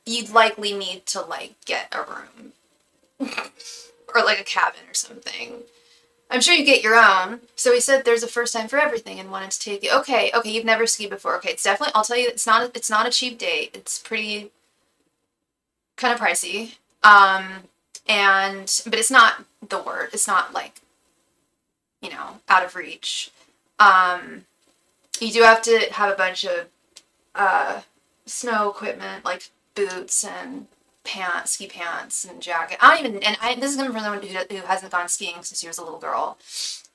you'd likely need to like get a room or like a cabin or something. I'm sure you get your own. So he said there's a first time for everything and wanted to take you. Okay, you've never skied before. Okay, it's definitely. I'll tell you, it's not a cheap date. It's pretty kind of pricey. But it's not the word. It's not like, out of reach. You do have to have a bunch of snow equipment like boots and ski pants and jacket. This is coming from someone who hasn't gone skiing since she was a little girl.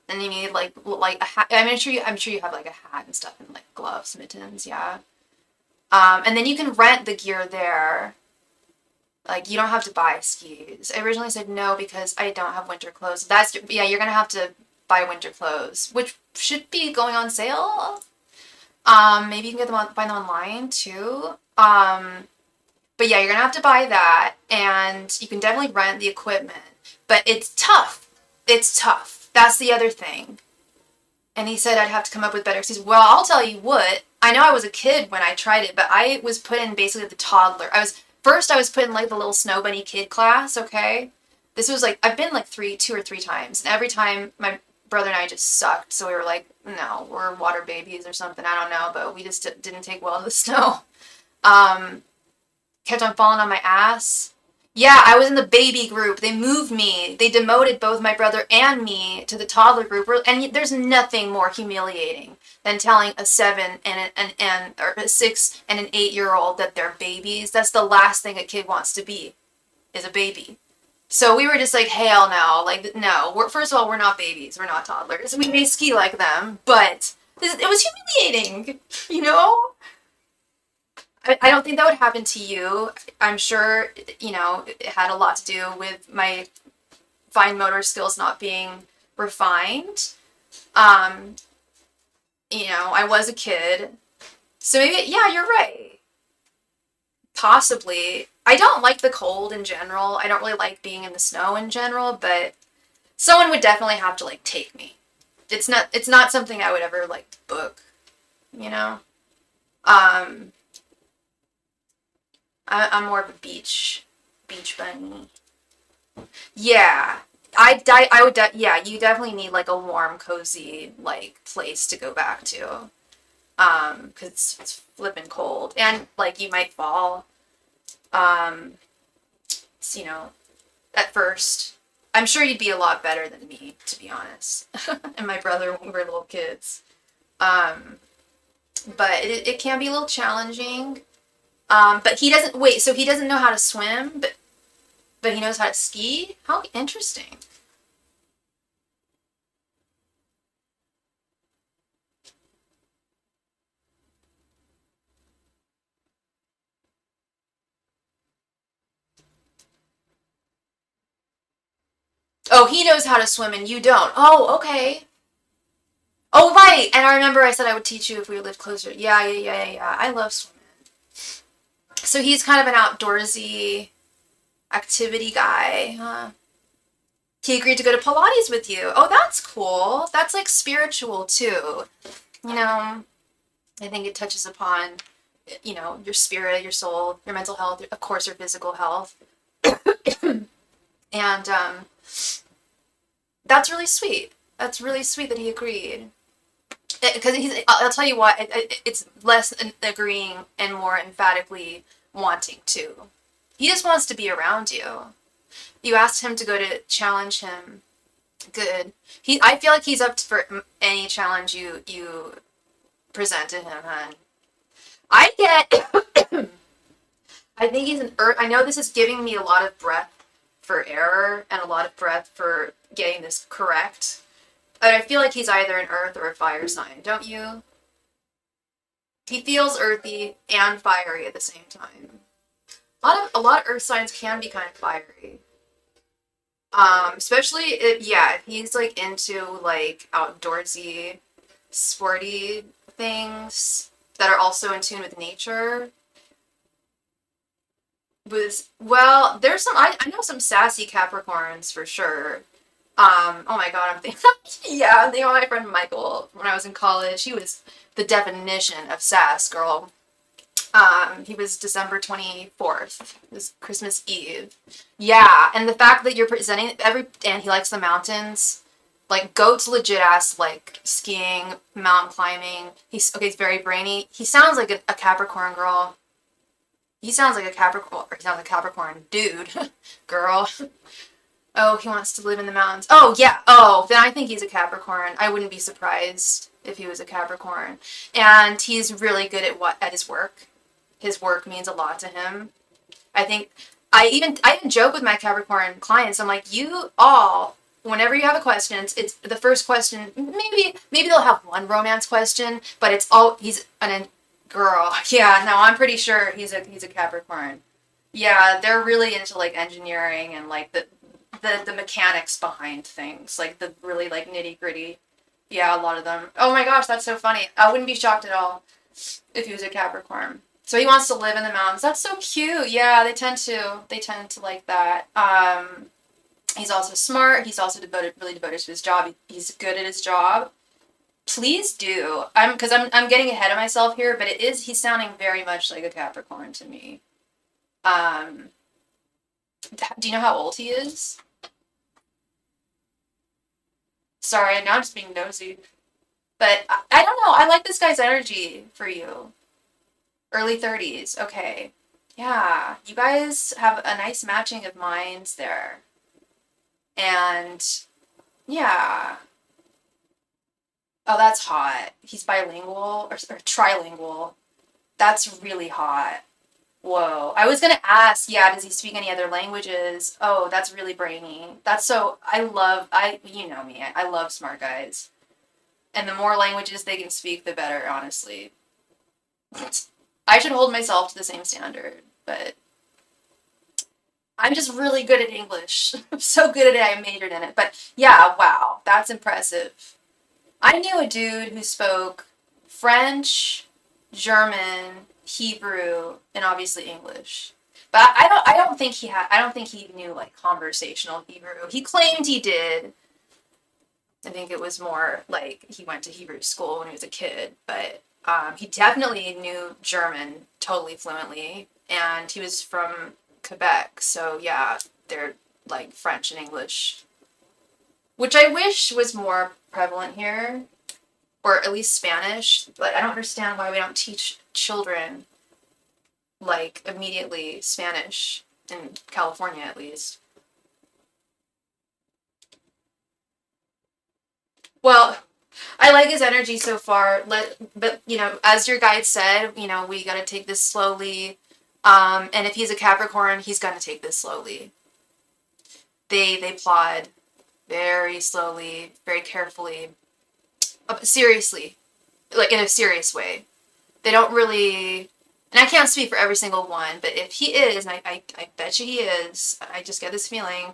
And you need like a hat. I'm sure you have like a hat and stuff and like gloves, mittens, yeah. And then you can rent the gear there. Like you don't have to buy skis. I originally said no because I don't have winter clothes. You're gonna have to buy winter clothes, which should be going on sale. Maybe you can buy them online too. But yeah, you're gonna have to buy that, and you can definitely rent the equipment. But it's tough. It's tough. That's the other thing. And he said I'd have to come up with better excuses. Well, I'll tell you what. I know I was a kid when I tried it, but I was put in basically the toddler. I was put in like the little snow bunny kid class. Okay, this was like I've been like 2 or 3 times, and every time my brother and I just sucked. So we were like, no, we're water babies or something. I don't know, but we just didn't take well to the snow. Kept on falling on my ass. Yeah, I was in the baby group. They moved me. They demoted both my brother and me to the toddler group. And there's nothing more humiliating than telling a 7 or a 6 and an 8-year-old that they're babies. That's the last thing a kid wants to be, is a baby. So we were just like, hell no. Like, no. First of all, we're not babies. We're not toddlers. We may ski like them, but it was humiliating, I don't think that would happen to you. I'm sure, it had a lot to do with my fine motor skills not being refined. I was a kid. So maybe, yeah, you're right. Possibly. I don't like the cold in general. I don't really like being in the snow in general, but someone would definitely have to like take me. It's not something I would ever like book, you know? Um I'm more of a beach bunny. Yeah. I would yeah, you definitely need like a warm, cozy like place to go back to. 'Cause it's flipping cold and like you might fall. Um, it's, at first. I'm sure you'd be a lot better than me, to be honest. And my brother when we were little kids. Um, but it can be a little challenging. But he doesn't wait, so he doesn't know how to swim, but he knows how to ski? How interesting. Oh, he knows how to swim and you don't. Oh, okay. Oh, right. And I remember I said I would teach you if we lived closer. Yeah, yeah, yeah, yeah, yeah. I love swimming. So he's kind of an outdoorsy activity guy, huh? He agreed to go to Pilates with you. Oh, that's cool. That's like spiritual too. You know, I think it touches upon, your spirit, your soul, your mental health, of course, your physical health. And that's really sweet. That's really sweet that he agreed. Because I'll tell you what, it's less agreeing and more emphatically wanting to. He just wants to be around you. You asked him to go to challenge him. Good. I feel like he's up for any challenge you present to him, hun. I get. I think he's an earth. I know this is giving me a lot of breath for error and a lot of breath for getting this correct. But I feel like he's either an earth or a fire sign, don't you? He feels earthy and fiery at the same time. A lot of earth signs can be kind of fiery. Especially if he's like into like outdoorsy, sporty things that are also in tune with nature. Well, there's I know some sassy Capricorns for sure. Oh my God, I'm thinking, yeah, my friend Michael, when I was in college, he was the definition of sass, girl. He was December 24th. It was Christmas Eve. Yeah, and the fact that you're presenting and he likes the mountains. Like, goat's legit ass, like, skiing, mountain climbing. He's very brainy. He sounds like a Capricorn girl. He sounds like a Capricorn, or he sounds like a Capricorn dude, girl. Oh, he wants to live in the mountains. Oh, yeah. Oh, then I think he's a Capricorn. I wouldn't be surprised if he was a Capricorn. And he's really good at his work. His work means a lot to him. I think I even joke with my Capricorn clients. I'm like, you all, whenever you have a question, it's the first question. Maybe they'll have one romance question, but it's all he's an girl. Yeah, no, I'm pretty sure he's a Capricorn. Yeah, they're really into like engineering and like the mechanics behind things, like the really like nitty gritty. Yeah, a lot of them. Oh my gosh, that's so funny. I wouldn't be shocked at all if he was a Capricorn. So he wants to live in the mountains. That's so cute. Yeah, they tend to like that. He's also smart. He's also really devoted to his job. He's good at his job. Please do. I'm getting ahead of myself here, but he's sounding very much like a Capricorn to me. Um, do you know how old he is? Sorry, now I'm just being nosy. But I don't know. I like this guy's energy for you. Early 30s. Okay. Yeah, you guys have a nice matching of minds there. And yeah. Oh, that's hot. He's bilingual or trilingual. That's really hot. Whoa. I was gonna ask, yeah, does he speak any other languages? Oh, that's really brainy. You know me, I love smart guys. And the more languages they can speak, the better, honestly. I should hold myself to the same standard, but I'm just really good at English. I'm so good at it, I majored in it. But yeah, wow, that's impressive. I knew a dude who spoke. French, German, Hebrew, and obviously English. But I don't think he knew like conversational Hebrew. He claimed he did. I think it was more like he went to Hebrew school when he was a kid, but he definitely knew German totally fluently, and he was from Quebec, so yeah, they're like French and English, which I wish was more prevalent here, or at least Spanish, but I don't understand why we don't teach children like immediately Spanish in California at least. Well, I like his energy so far. But as your guide said, we got to take this slowly. And if he's a Capricorn, he's gonna take this slowly. They plod very slowly, very carefully, seriously, like in a serious way. They don't really, and I can't speak for every single one, but if he is, and I bet you he is, I just get this feeling,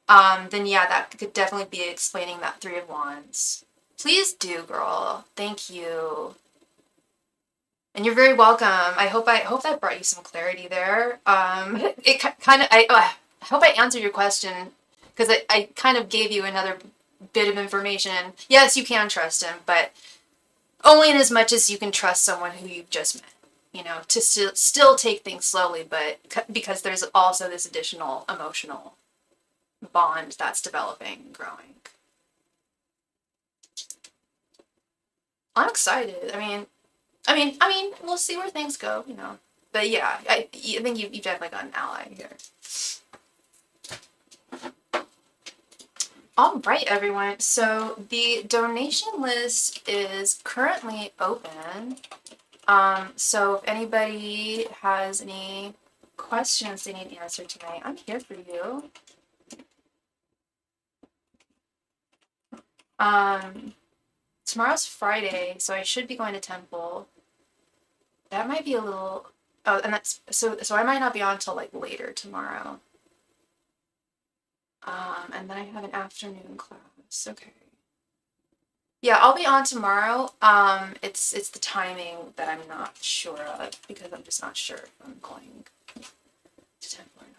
then yeah, that could definitely be explaining that Three of Wands. Please do, girl. Thank you. And you're very welcome. I hope that brought you some clarity there. It kind of I hope I answered your question because I kind of gave you another bit of information. Yes, you can trust him, but only in as much as you can trust someone who you've just met. To still take things slowly, but because there's also this additional emotional bond that's developing and growing. I'm excited. We'll see where things go. But yeah, I think you've definitely got an ally here. All right, everyone. So the donation list is currently open. So if anybody has any questions they need answered tonight, I'm here for you. Tomorrow's Friday, so I should be going to temple. That might be a little. Oh, and that's so. So I might not be on until like later tomorrow. And then I have an afternoon class. Okay. Yeah, I'll be on tomorrow. It's the timing that I'm not sure of because I'm just not sure if I'm going to temple or not.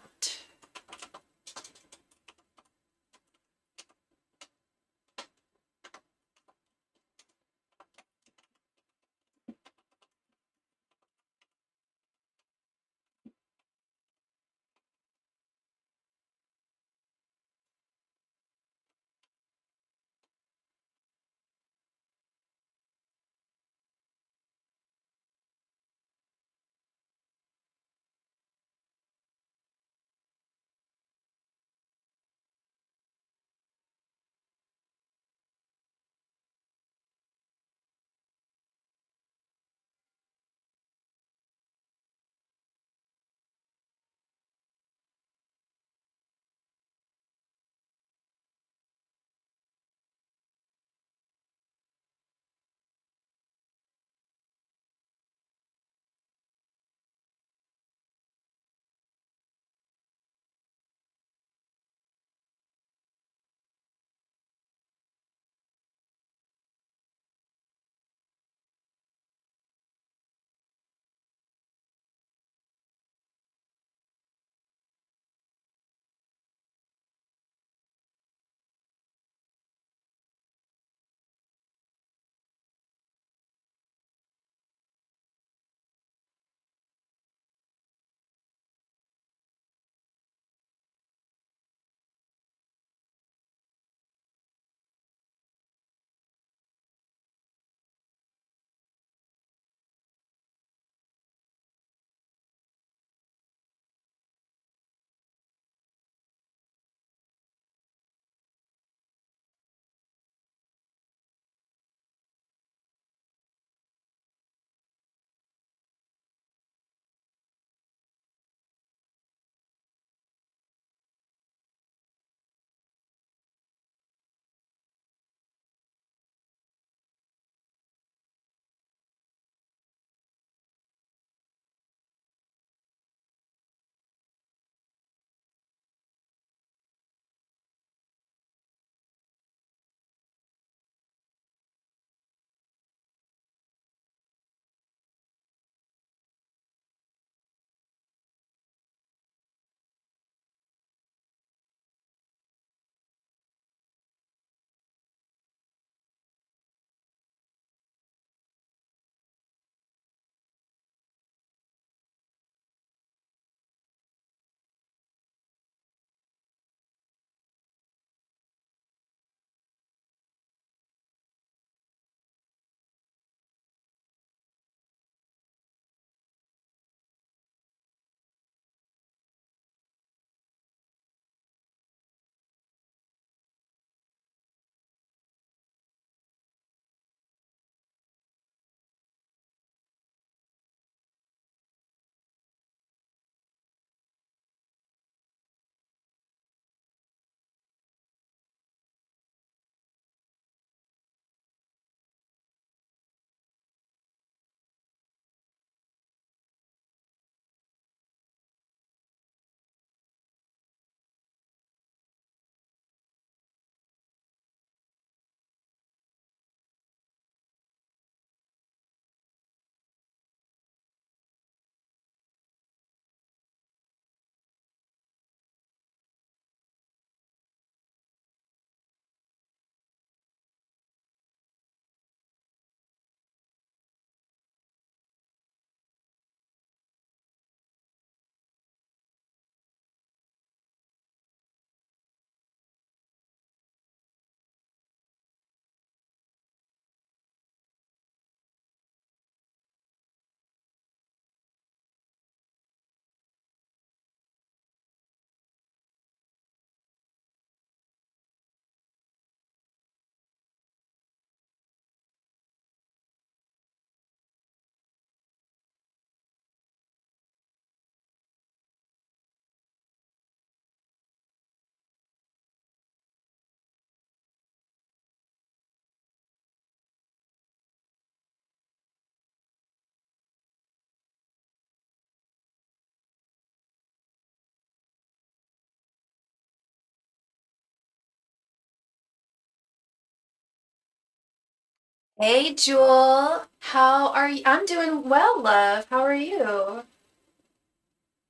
Hey, Jewel. How are you? I'm doing well, love. How are you?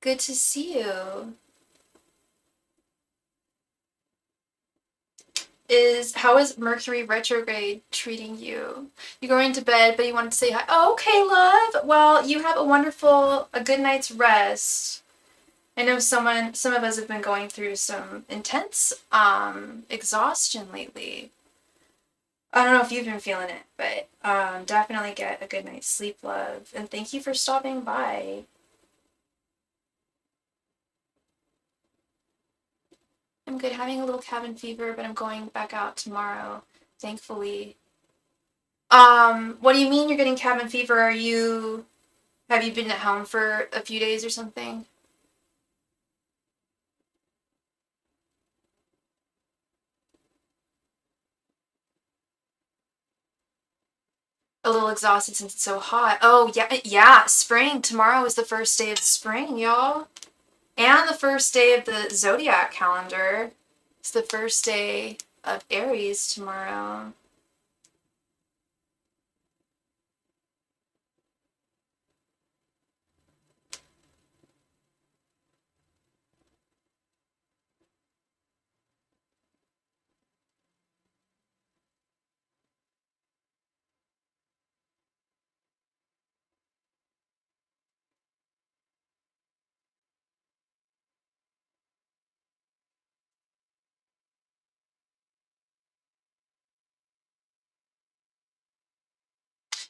Good to see you. How is Mercury retrograde treating you? You're going to bed, but you wanted to say hi. Oh, okay, love. Well, you have a good night's rest. I know some of us have been going through some intense exhaustion lately. I don't know if you've been feeling it, but definitely get a good night's sleep, love. And thank you for stopping by. I'm good, having a little cabin fever, but I'm going back out tomorrow, thankfully. What do you mean you're getting cabin fever? Have you been at home for a few days or something? A little exhausted since it's so hot. Oh, yeah, yeah, spring. Tomorrow is the first day of spring, y'all. And the first day of the zodiac calendar. It's the first day of Aries tomorrow.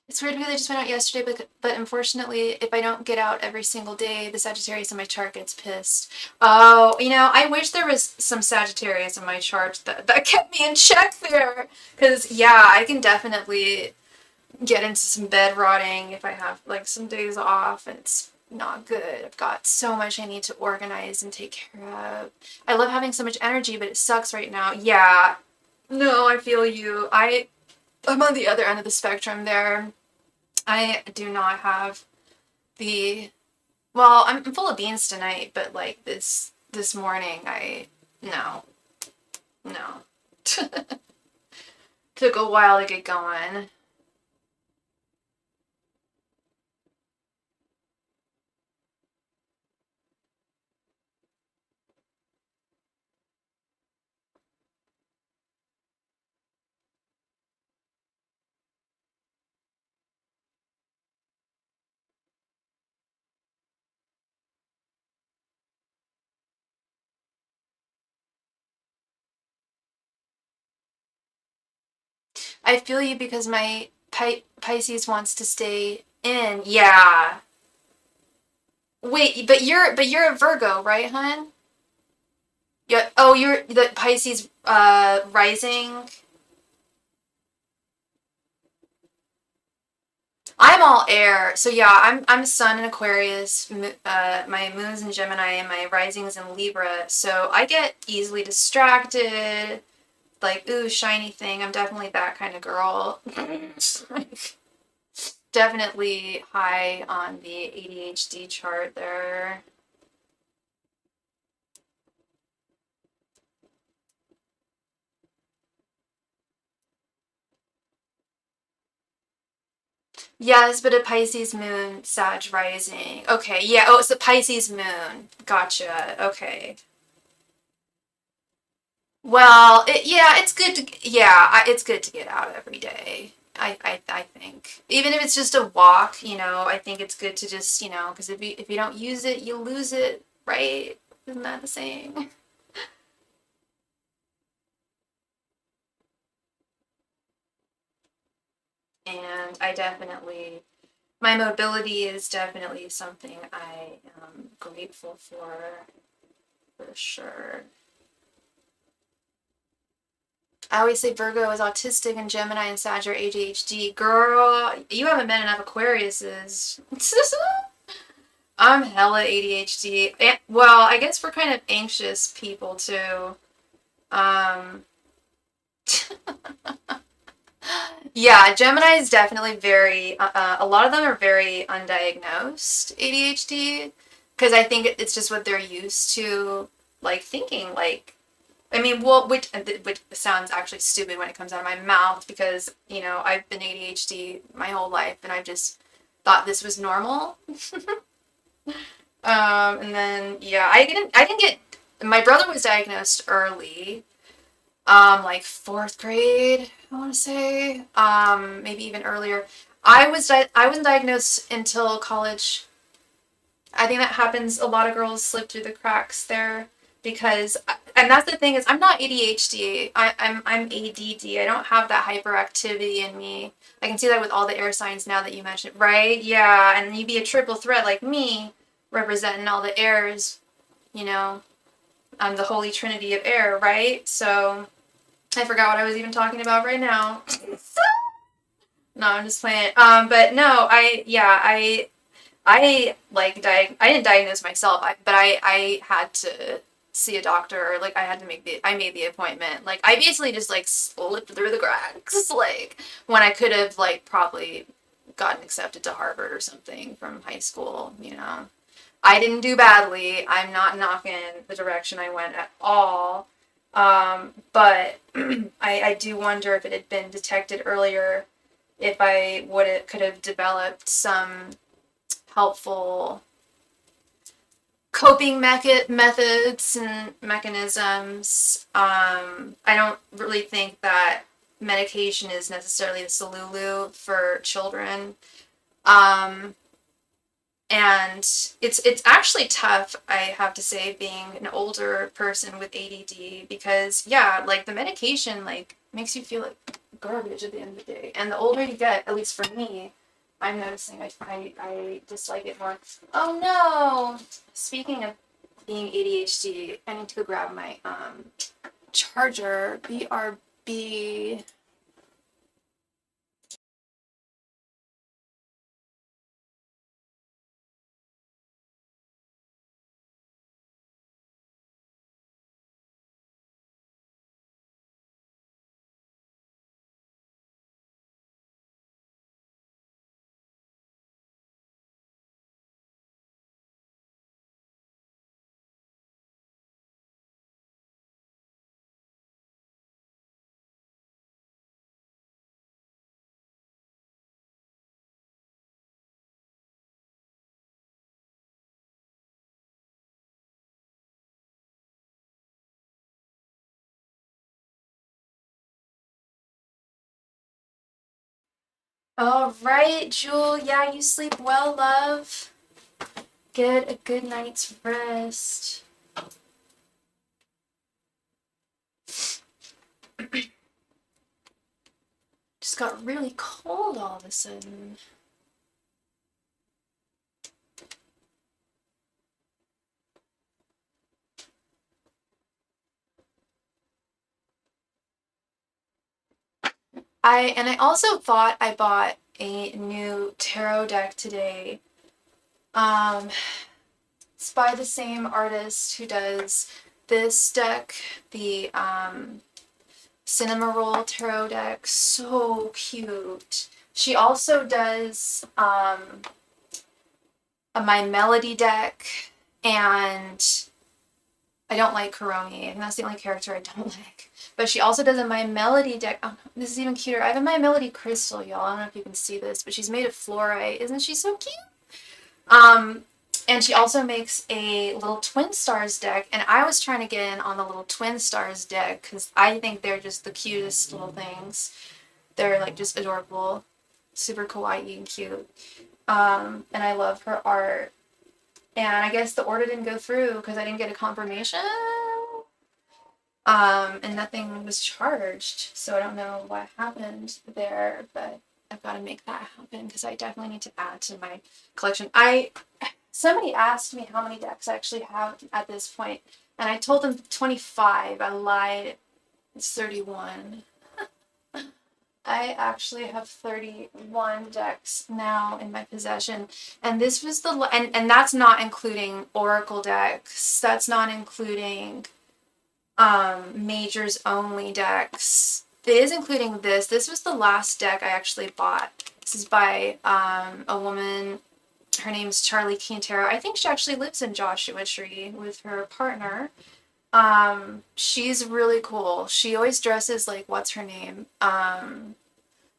It's weird because I just went out yesterday, but unfortunately, if I don't get out every single day, the Sagittarius in my chart gets pissed. Oh, I wish there was some Sagittarius in my chart that kept me in check there. Because, yeah, I can definitely get into some bed rotting if I have, like, some days off, and it's not good. I've got so much I need to organize and take care of. I love having so much energy, but it sucks right now. Yeah, no, I feel you. I'm on the other end of the spectrum there. I do not have the well, I'm full of beans tonight, but like this morning I no. No. Took a while to get going. I feel you because my Pisces wants to stay in. Yeah. Wait, but you're a Virgo, right, hun? Yeah. Oh, you're the Pisces rising. I'm all air, so yeah, I'm Sun in Aquarius. My moon's in Gemini, and my rising's in Libra. So I get easily distracted. Like, ooh, shiny thing. I'm definitely that kind of girl. Definitely high on the ADHD chart there. Yes, but a Pisces moon, Sag rising. Okay, yeah. Oh, it's the Pisces moon. Gotcha. Okay. Well, it's good to it's good to get out every day. I think even if it's just a walk, I think it's good to just because if you don't use it, you lose it, right? Isn't that the saying? And my mobility is definitely something I am grateful for sure. I always say Virgo is autistic and Gemini and Sag are ADHD. Girl, you haven't met enough Aquariuses. I'm hella ADHD. Well, I guess we're kind of anxious people too. Um, yeah, Gemini is definitely a lot of them are very undiagnosed ADHD because I think it's just what they're used to, like thinking. Like I mean, well, which sounds actually stupid when it comes out of my mouth because, you know, I've been ADHD my whole life and I've just thought this was normal. And then, yeah, I didn't get, my brother was diagnosed early, like fourth grade, I want to say, maybe even earlier. I wasn't diagnosed until college. I think that happens. A lot of girls slip through the cracks there because, and that's the thing is, I'm not ADHD. I'm ADD. I don't have that hyperactivity in me. I can see that with all the air signs now that you mentioned, right? Yeah, and you'd be a triple threat like me, representing all the airs. You know, I'm the holy trinity of air, right? So I forgot what I was even talking about right now. No, I'm just playing. But no, I like I didn't diagnose myself, but I had to see a doctor. Like I made the appointment. Like I basically just like slipped through the cracks. Like when I could have like probably gotten accepted to Harvard or something from high school. You know, I didn't do badly. I'm not knocking the direction I went at all. But I do wonder if it had been detected earlier, if I would could have developed some helpful coping methods and mechanisms. I don't really think that medication is necessarily the solulu for children. Um, and it's actually tough, I have to say, being an older person with ADD because yeah, like the medication like makes you feel like garbage at the end of the day. And the older you get, at least for me, I'm noticing I dislike it more. Oh no! Speaking of being ADHD, I need to go grab my charger. BRB. All right, Jewel. Yeah, you sleep well, love. Get a good night's rest. Just got really cold all of a sudden. I also thought I bought a new tarot deck today. Um, it's by the same artist who does this deck, the Cinema Roll tarot deck. So cute. She also does my Melody deck, and I don't like Karoni, and that's the only character I don't like. But she also does a My Melody deck. Oh, this is even cuter. I have a My Melody crystal, y'all. I don't know if you can see this, but she's made of fluorite. Isn't she so cute? Um, and she also makes a little Twin Stars deck, and I was trying to get in on the little Twin Stars deck because I think they're just the cutest little things. They're like just adorable, super kawaii and cute. And I love her art. And I guess the order didn't go through because I didn't get a confirmation. And nothing was charged. So I don't know what happened there, but I've got to make that happen because I definitely need to add to my collection. Somebody asked me how many decks I actually have at this point, and I told them 25. I lied. It's 31. I actually have 31 decks now in my possession, and this was and that's not including Oracle decks. That's not including majors only decks. It is including this. This was the last deck I actually bought. This is by a woman. Her name's Charlie Quintero. I think she actually lives in Joshua Tree with her partner. She's really cool. She always dresses like, what's her name?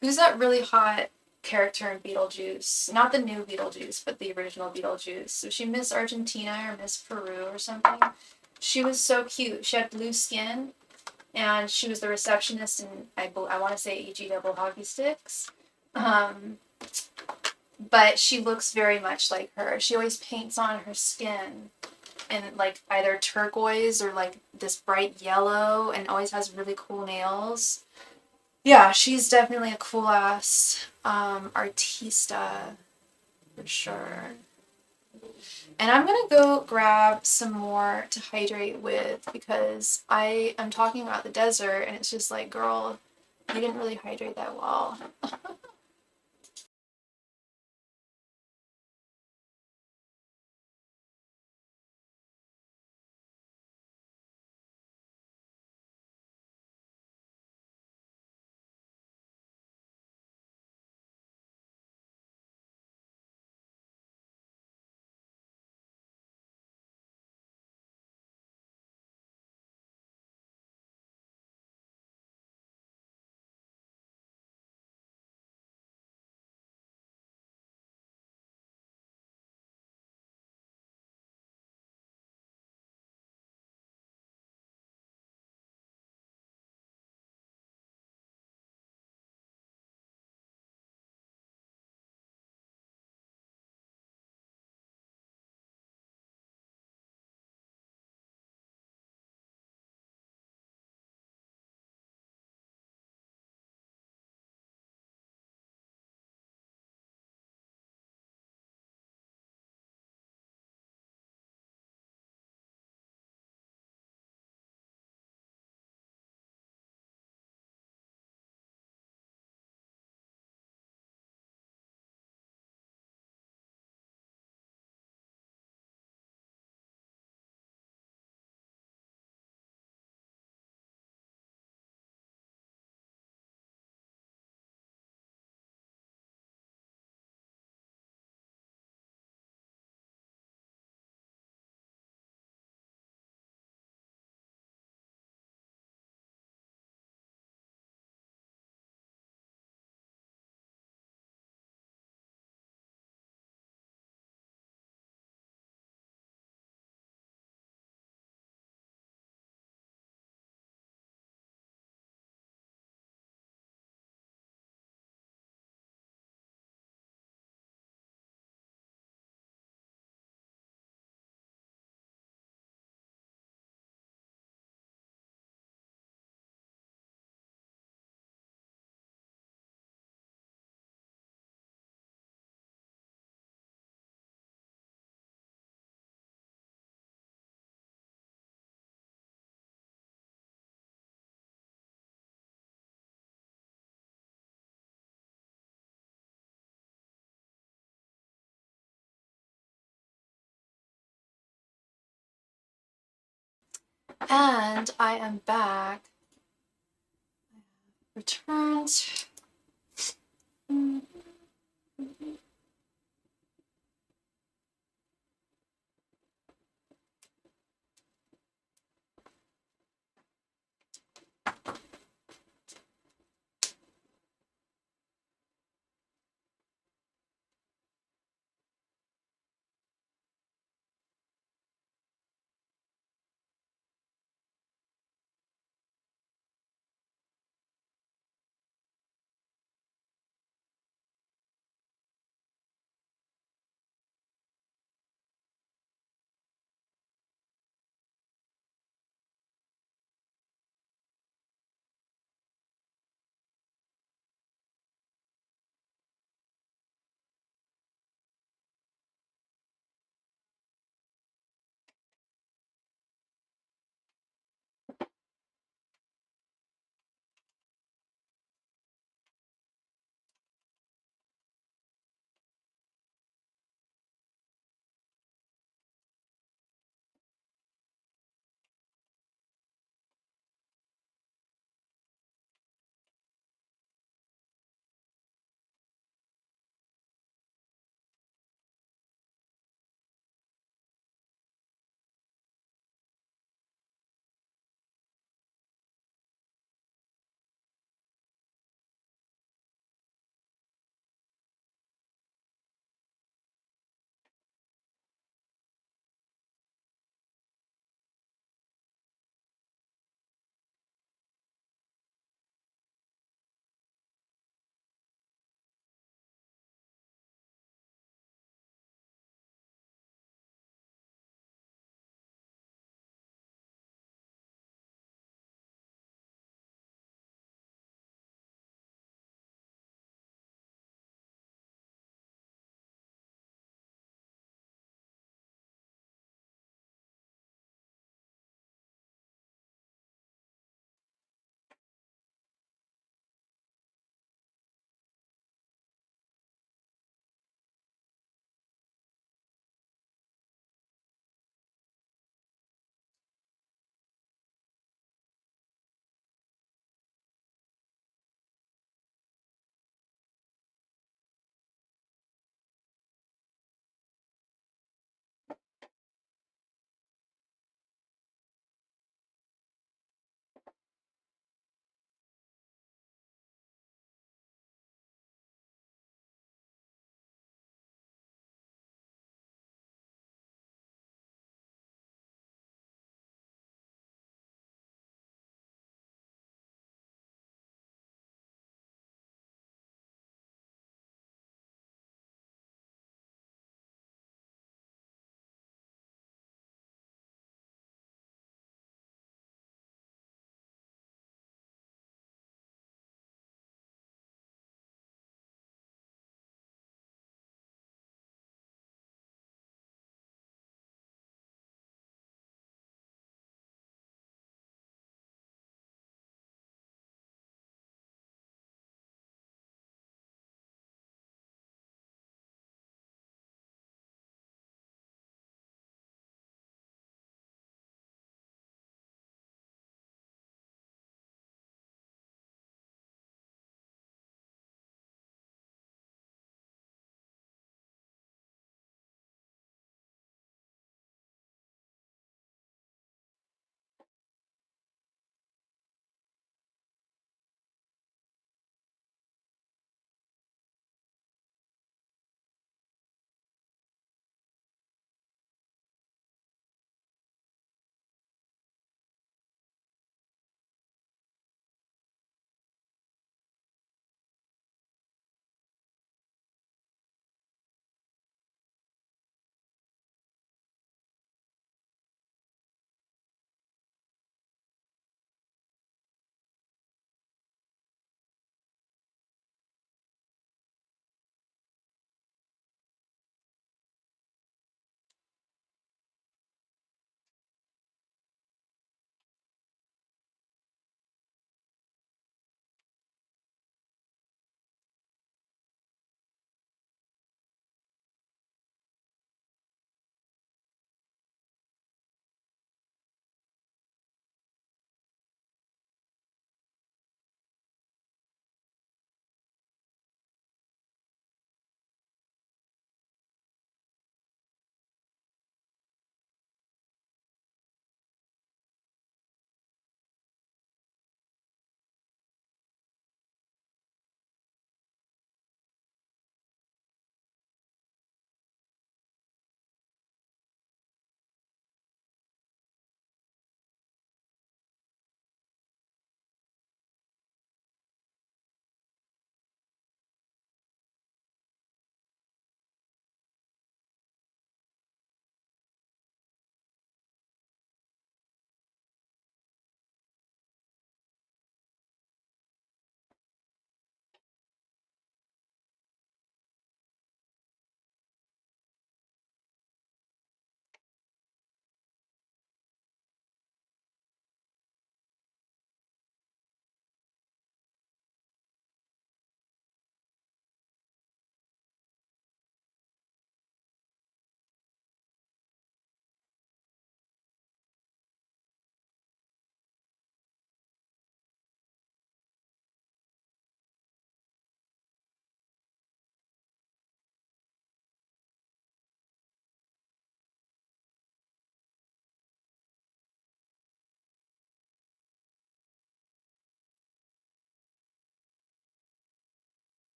Who's that really hot character in Beetlejuice? Not the new Beetlejuice, but the original Beetlejuice. So she Miss Argentina or Miss Peru or something. She was so cute. She had blue skin, and she was the receptionist in, I want to say, EG Double Hockey Sticks. Um, but she looks very much like her. She always paints on her skin in like either turquoise or like this bright yellow, and always has really cool nails. Yeah, she's definitely a cool ass artista for sure. And I'm gonna go grab some more to hydrate with because I am talking about the desert and it's just like, girl, you didn't really hydrate that well. And I am back. Returned.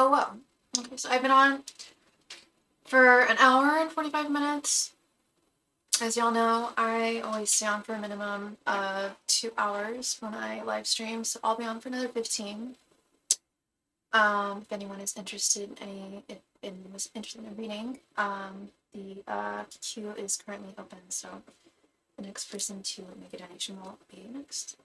Oh, wow. Okay, so I've been on for an hour and 45 minutes. As y'all know, I always stay on for a minimum of 2 hours when I live stream, so I'll be on for another 15. If anyone is interested in was interested in reading, the queue is currently open, so the next person to make a donation will be next.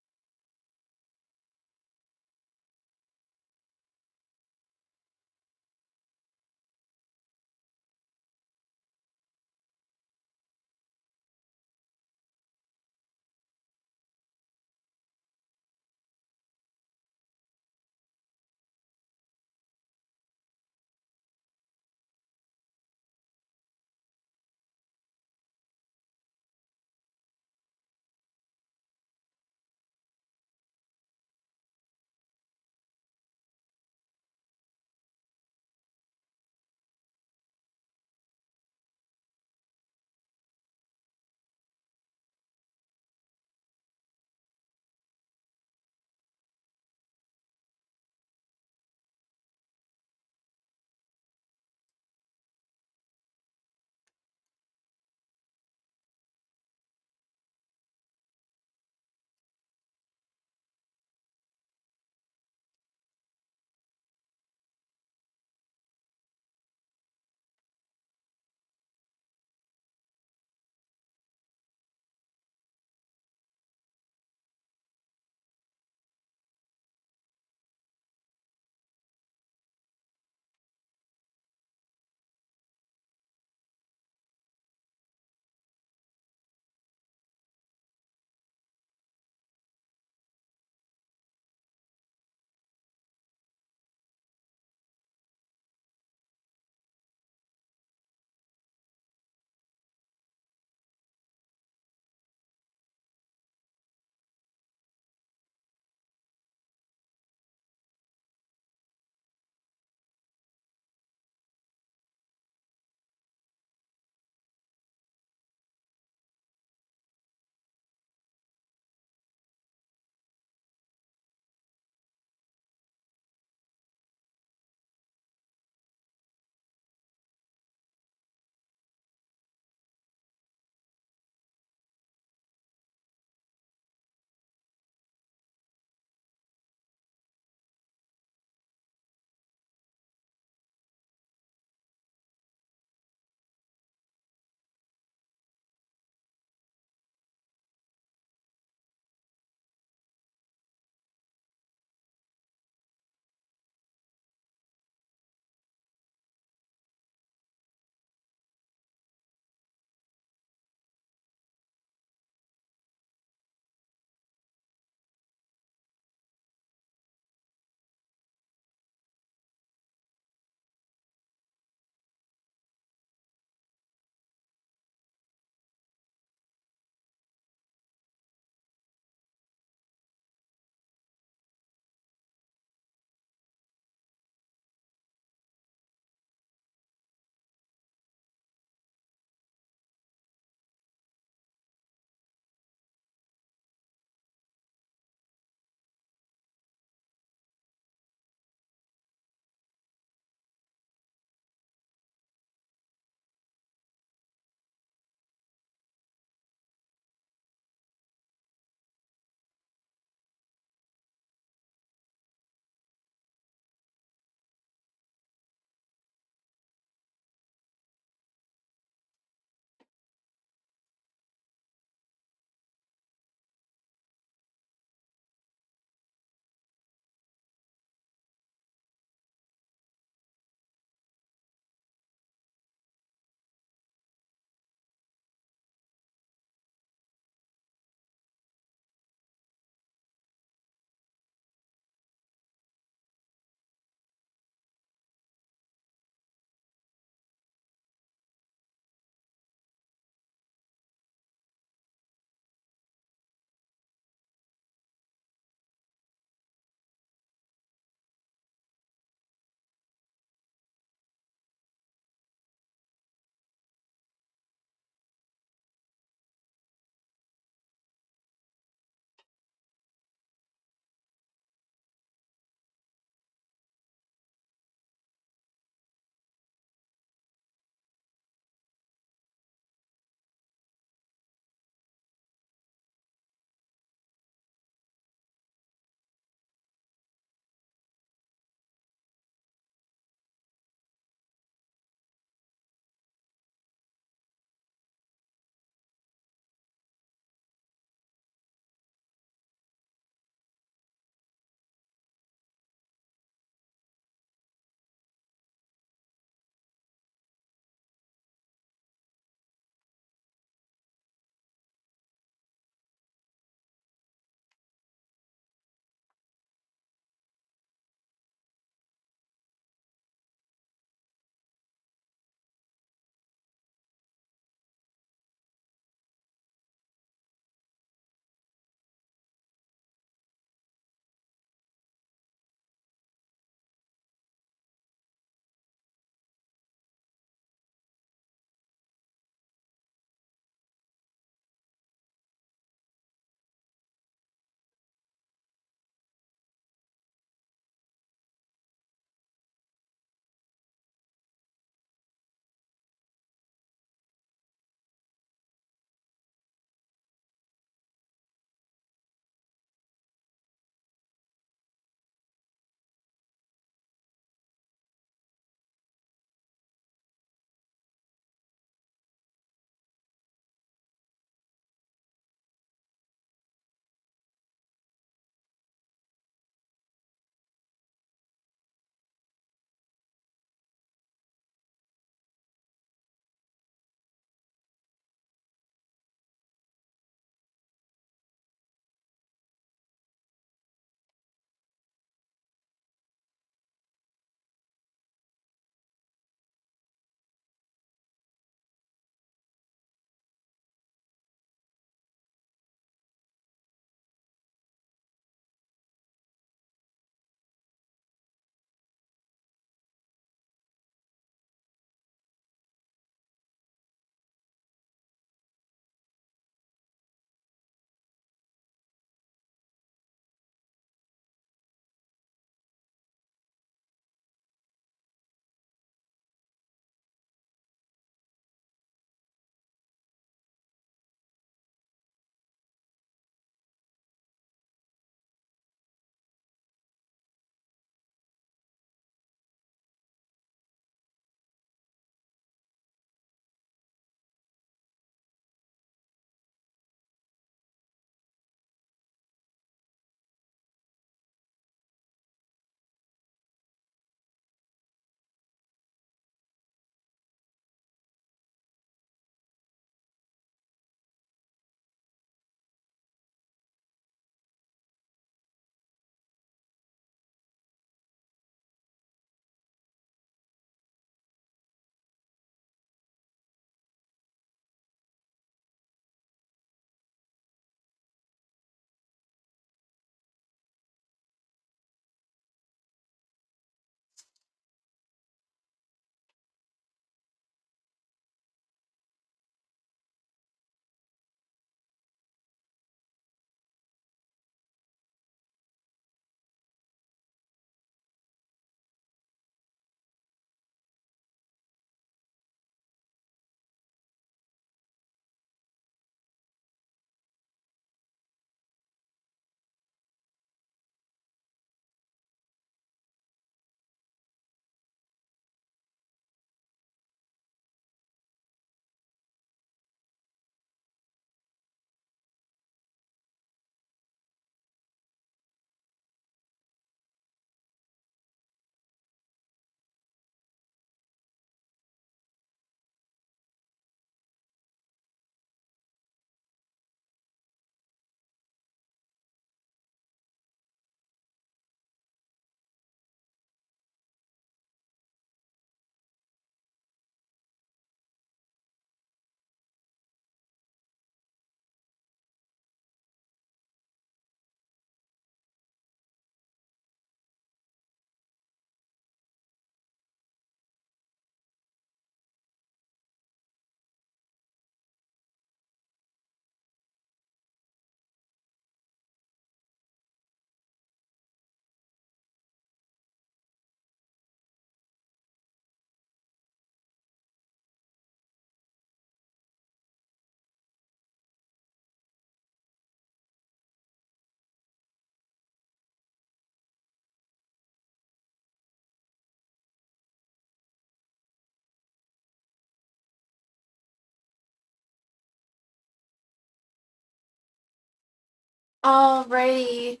Alrighty,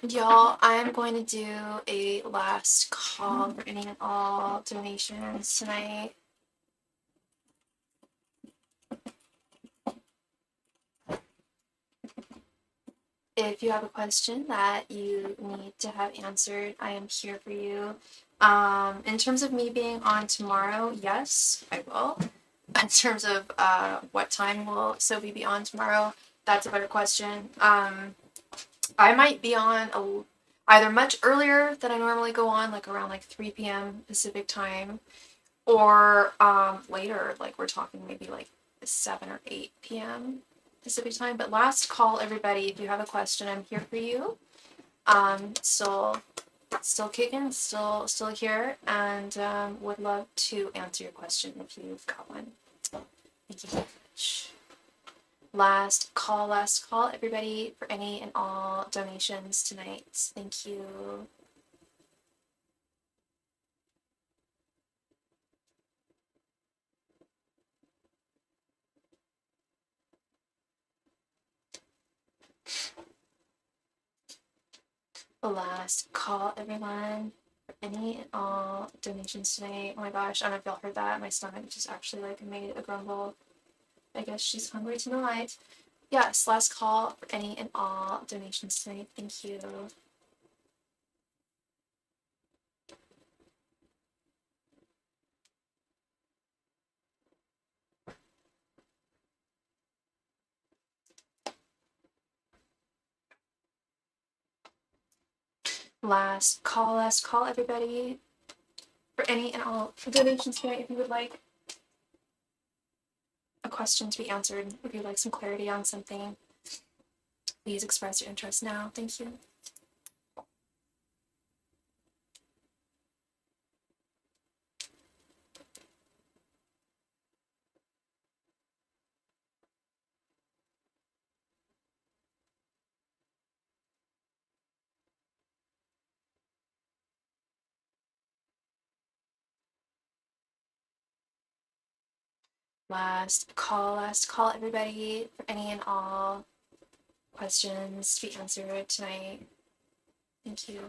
y'all, I'm going to do a last call for any and all donations tonight. If you have a question that you need to have answered, I am here for you. In terms of me being on tomorrow, yes, I will. In terms of what time will Sophie be on tomorrow, that's a better question. I might be on either much earlier than I normally go on, like around like 3 p.m. Pacific time, or later, like we're talking maybe like 7 or 8 p.m. Pacific time. But last call, everybody, if you have a question, I'm here for you. Still kicking, still here, and would love to answer your question if you've got one. Thank you very much. Last call, everybody, for any and all donations tonight. Thank you. Last call, everyone, for any and all donations tonight. Oh my gosh, I don't know if y'all heard that. My stomach just actually like made a grumble. I guess she's hungry tonight. Yes, last call for any and all donations tonight. Thank you. Last call, everybody, for any and all donations tonight. If you would like a question to be answered, if you'd like some clarity on something, please express your interest now. Thank you. Last call, everybody, for any and all questions to be answered tonight. Thank you.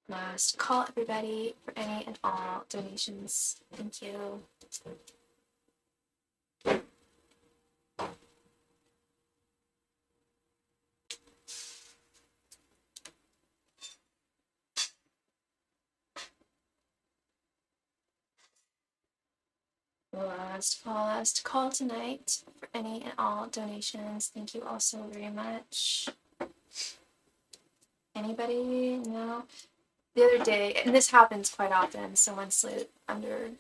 Last call, everybody, for any and all donations. Thank you. Last call tonight for any and all donations. Thank you all so very much. Anybody? No? The other day, and this happens quite often, someone slid under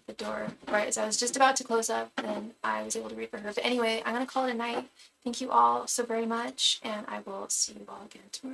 the door right as I was just about to close up, and I was able to read for her. But anyway, I'm going to call it a night. Thank you all so very much, and I will see you all again tomorrow.